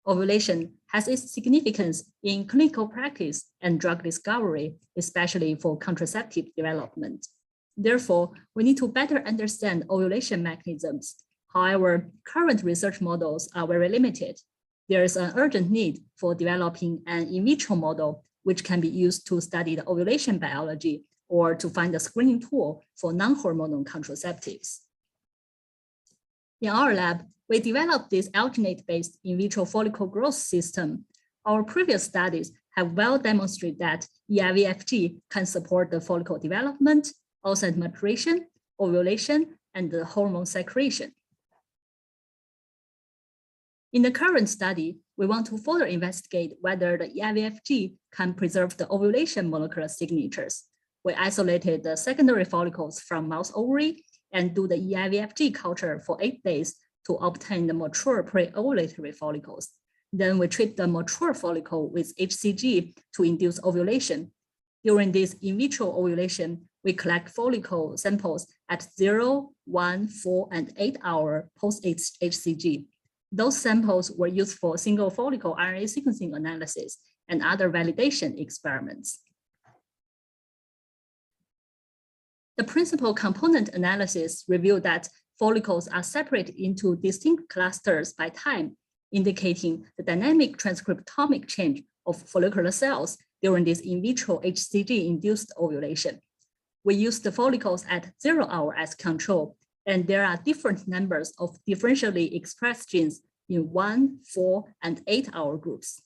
Ovulation has its significance in clinical practice and drug discovery, especially for contraceptive development. Therefore, we need to better understand ovulation mechanisms. However, current research models are very limited. There is an urgent need for developing an in vitro model which can be used to study the ovulation biology or to find a screening tool for non-hormonal contraceptives. In our lab, we developed this alginate-based in vitro follicle growth system. Our previous studies have well demonstrated that elVFG can support the follicle development, oocyte maturation, ovulation, and the hormone secretion. In the current study, we want to further investigate whether the elVFG can preserve the ovulation molecular signatures. We isolated the secondary follicles from mouse ovary and do the elVFG culture for 8 days to obtain the mature pre-ovulatory follicles. Then we treat the mature follicle with HCG to induce ovulation. During this in vitro ovulation, we collect follicle samples at 0, 1, 4, and 8 hour post-HCG. Those samples were used for single follicle RNA sequencing analysis and other validation experiments. The principal component analysis revealed that follicles are separated into distinct clusters by time, indicating the dynamic transcriptomic change of follicular cells during this in vitro HCG-induced ovulation. We use the follicles at 0 hour as control, and there are different numbers of differentially expressed genes in 1, 4, and 8 hour groups.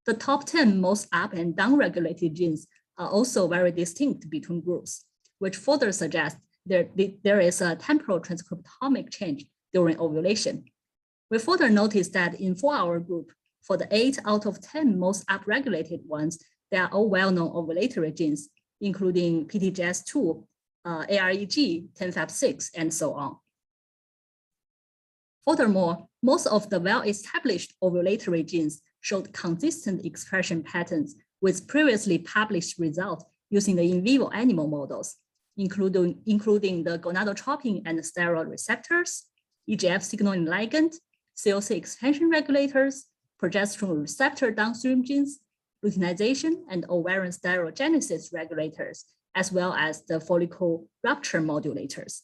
The top 10 most up and down regulated genes are also very distinct between groups, which further suggests there is a temporal transcriptomic change during ovulation. We further noticed that in 4 hour group, for the 8 out of 10 most upregulated ones, they are all well-known ovulatory genes, including PTGS2, AREG, 10Fab6, and so on. Furthermore, most of the well-established ovulatory genes showed consistent expression patterns with previously published results using the in vivo animal models, including the gonadotropin and steroid receptors, EGF signaling ligand, COC expansion regulators, progesterone receptor downstream genes, luteinization, and ovarian steroidogenesis regulators, as well as the follicle rupture modulators.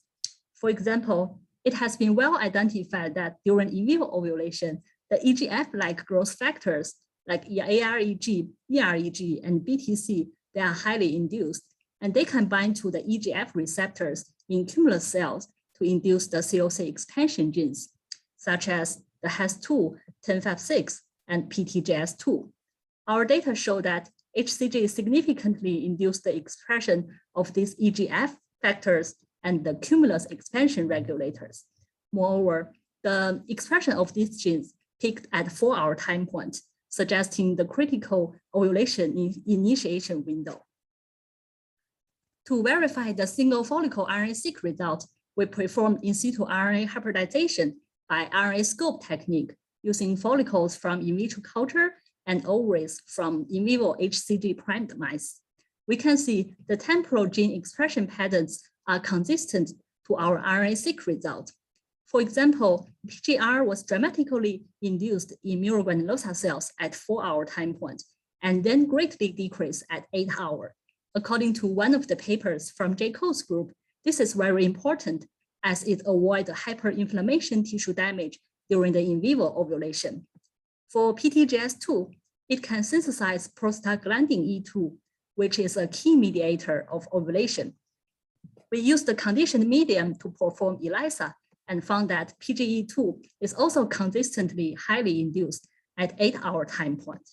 For example, it has been well identified that during in vivo ovulation, the EGF-like growth factors like AREG, EREG, and BTC, they are highly induced, and they can bind to the EGF receptors in cumulus cells to induce the COC expansion genes, such as the HES2, 10Fab6, and PTGS2. Our data show that HCG significantly induced the expression of these EGF factors and the cumulus expansion regulators. Moreover, the expression of these genes peaked at 4 hour time point, suggesting the critical ovulation initiation window. To verify the single follicle RNA-seq result, we performed in situ RNA hybridization by RNA-scope technique using follicles from in vitro culture and ovaries from in vivo HCG primed mice. We can see the temporal gene expression patterns are consistent to our RNA-seq result. For example, PGR was dramatically induced in murogranulosa cells at 4 hour time point, and then greatly decreased at 8 hour. According to one of the papers from J. Cole's group, this is very important as it avoids hyperinflammation tissue damage during the in vivo ovulation. For PTGS2, it can synthesize prostaglandin E2, which is a key mediator of ovulation. We used the conditioned medium to perform ELISA and found that PGE2 is also consistently highly induced at 8 hour time point.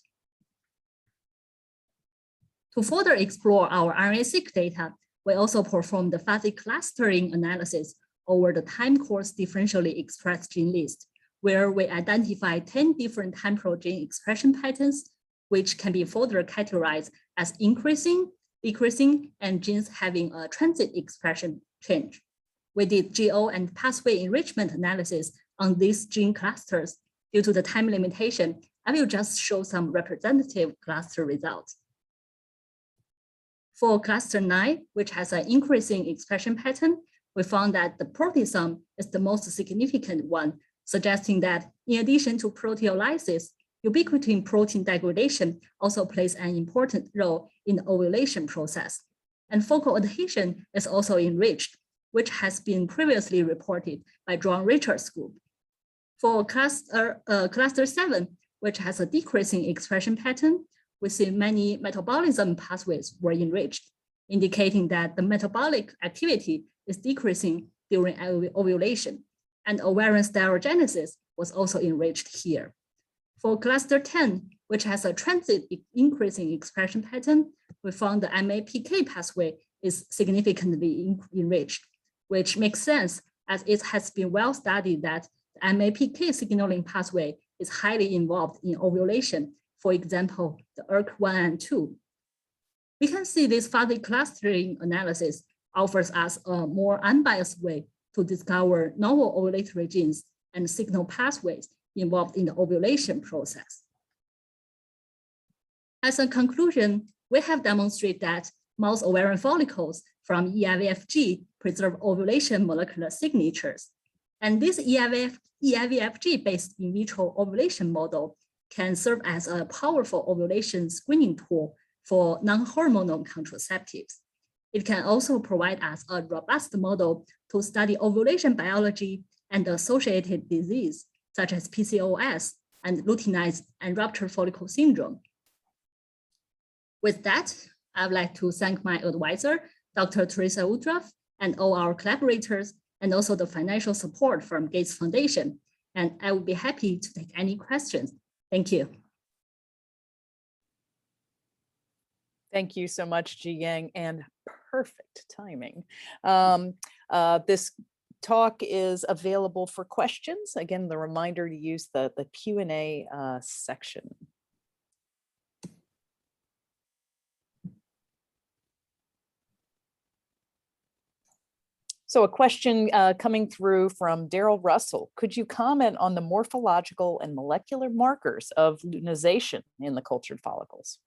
To further explore our RNA-seq data, we also performed the fuzzy clustering analysis over the time course differentially expressed gene list, where we identified 10 different temporal gene expression patterns, which can be further categorized as increasing, decreasing, and genes having a transit expression change. We did GO and pathway enrichment analysis on these gene clusters. Due to the time limitation, I will just show some representative cluster results. For cluster 9, which has an increasing expression pattern, we found that the proteasome is the most significant one, suggesting that in addition to proteolysis, ubiquitin protein degradation also plays an important role in the ovulation process. And focal adhesion is also enriched, which has been previously reported by John Richards' group. For cluster 7, which has a decreasing expression pattern, we see many metabolism pathways were enriched, indicating that the metabolic activity is decreasing during ovulation, and ovarian steroidogenesis was also enriched here. For cluster 10, which has a transit increasing expression pattern, we found the MAPK pathway is significantly enriched, which makes sense as it has been well studied that the MAPK signaling pathway is highly involved in ovulation, for example, the ERK1 and 2. We can see this fuzzy clustering analysis offers us a more unbiased way to discover novel ovulatory genes and signal pathways involved in the ovulation process. As a conclusion, we have demonstrated that mouse ovarian follicles from elVFG preserve ovulation molecular signatures. And this elVFG-based in vitro ovulation model can serve as a powerful ovulation screening tool for non-hormonal contraceptives. It can also provide us a robust model to study ovulation biology and associated disease, such as PCOS and luteinized and ruptured follicle syndrome. With that, I would like to thank my advisor, Dr. Teresa Woodruff, and all our collaborators, and also the financial support from Gates Foundation. And I will be happy to take any questions. Thank you. Thank you so much, Ying, and perfect timing. This talk is available for questions. Again, the reminder to use the Q&A section. So a question coming through from Daryl Russell. Could you comment on the morphological and molecular markers of luteinization in the cultured follicles?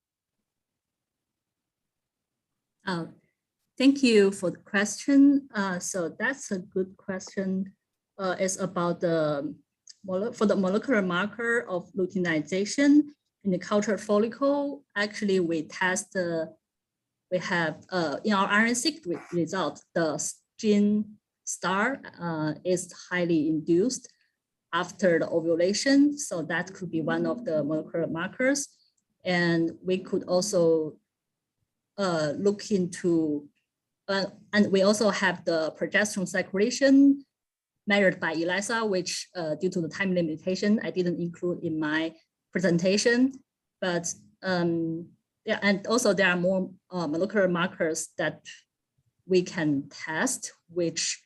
Thank you for the question. So that's a good question. It's about the molecular marker of luteinization in the cultured follicle. Actually, we have in our RNA-seq result, the gene star is highly induced after the ovulation. So that could be one of the molecular markers. And we could also look into, and we also have the progesterone secretion measured by ELISA, which due to the time limitation, I didn't include in my presentation. But yeah, and also there are more molecular markers that we can test, which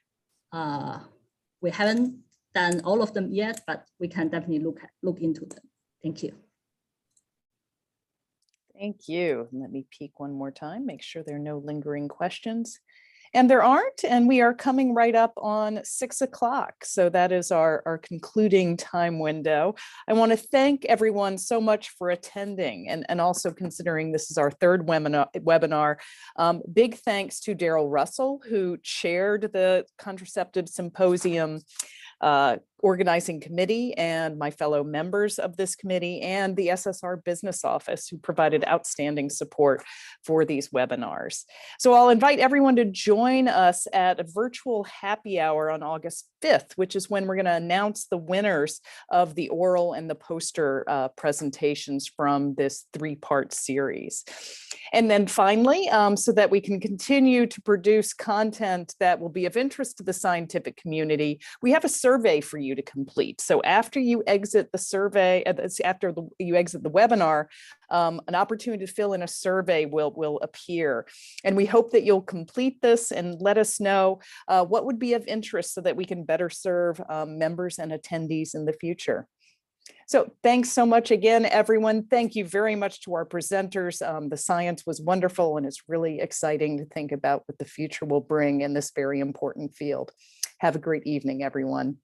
we haven't done all of them yet, but we can definitely look into them. Thank you. Thank you. Let me peek one more time, make sure there are no lingering questions. And there aren't, and we are coming right up on 6 o'clock. So that is our concluding time window. I want to thank everyone so much for attending and also considering this is our third webinar. Big thanks to Daryl Russell, who chaired the Contraceptive Symposium organizing committee, and my fellow members of this committee, and the SSR business office, who provided outstanding support for these webinars. So I'll invite everyone to join us at a virtual happy hour on August 5th, which is when we're going to announce the winners of the oral and the poster presentations from this 3-part series. And then finally, so that we can continue to produce content that will be of interest to the scientific community, we have a survey for you to complete. So after you exit the survey, you exit the webinar, an opportunity to fill in a survey will appear. And we hope that you'll complete this and let us know what would be of interest so that we can better serve members and attendees in the future. So thanks so much again, everyone. Thank you very much to our presenters. The science was wonderful, and it's really exciting to think about what the future will bring in this very important field. Have a great evening, everyone.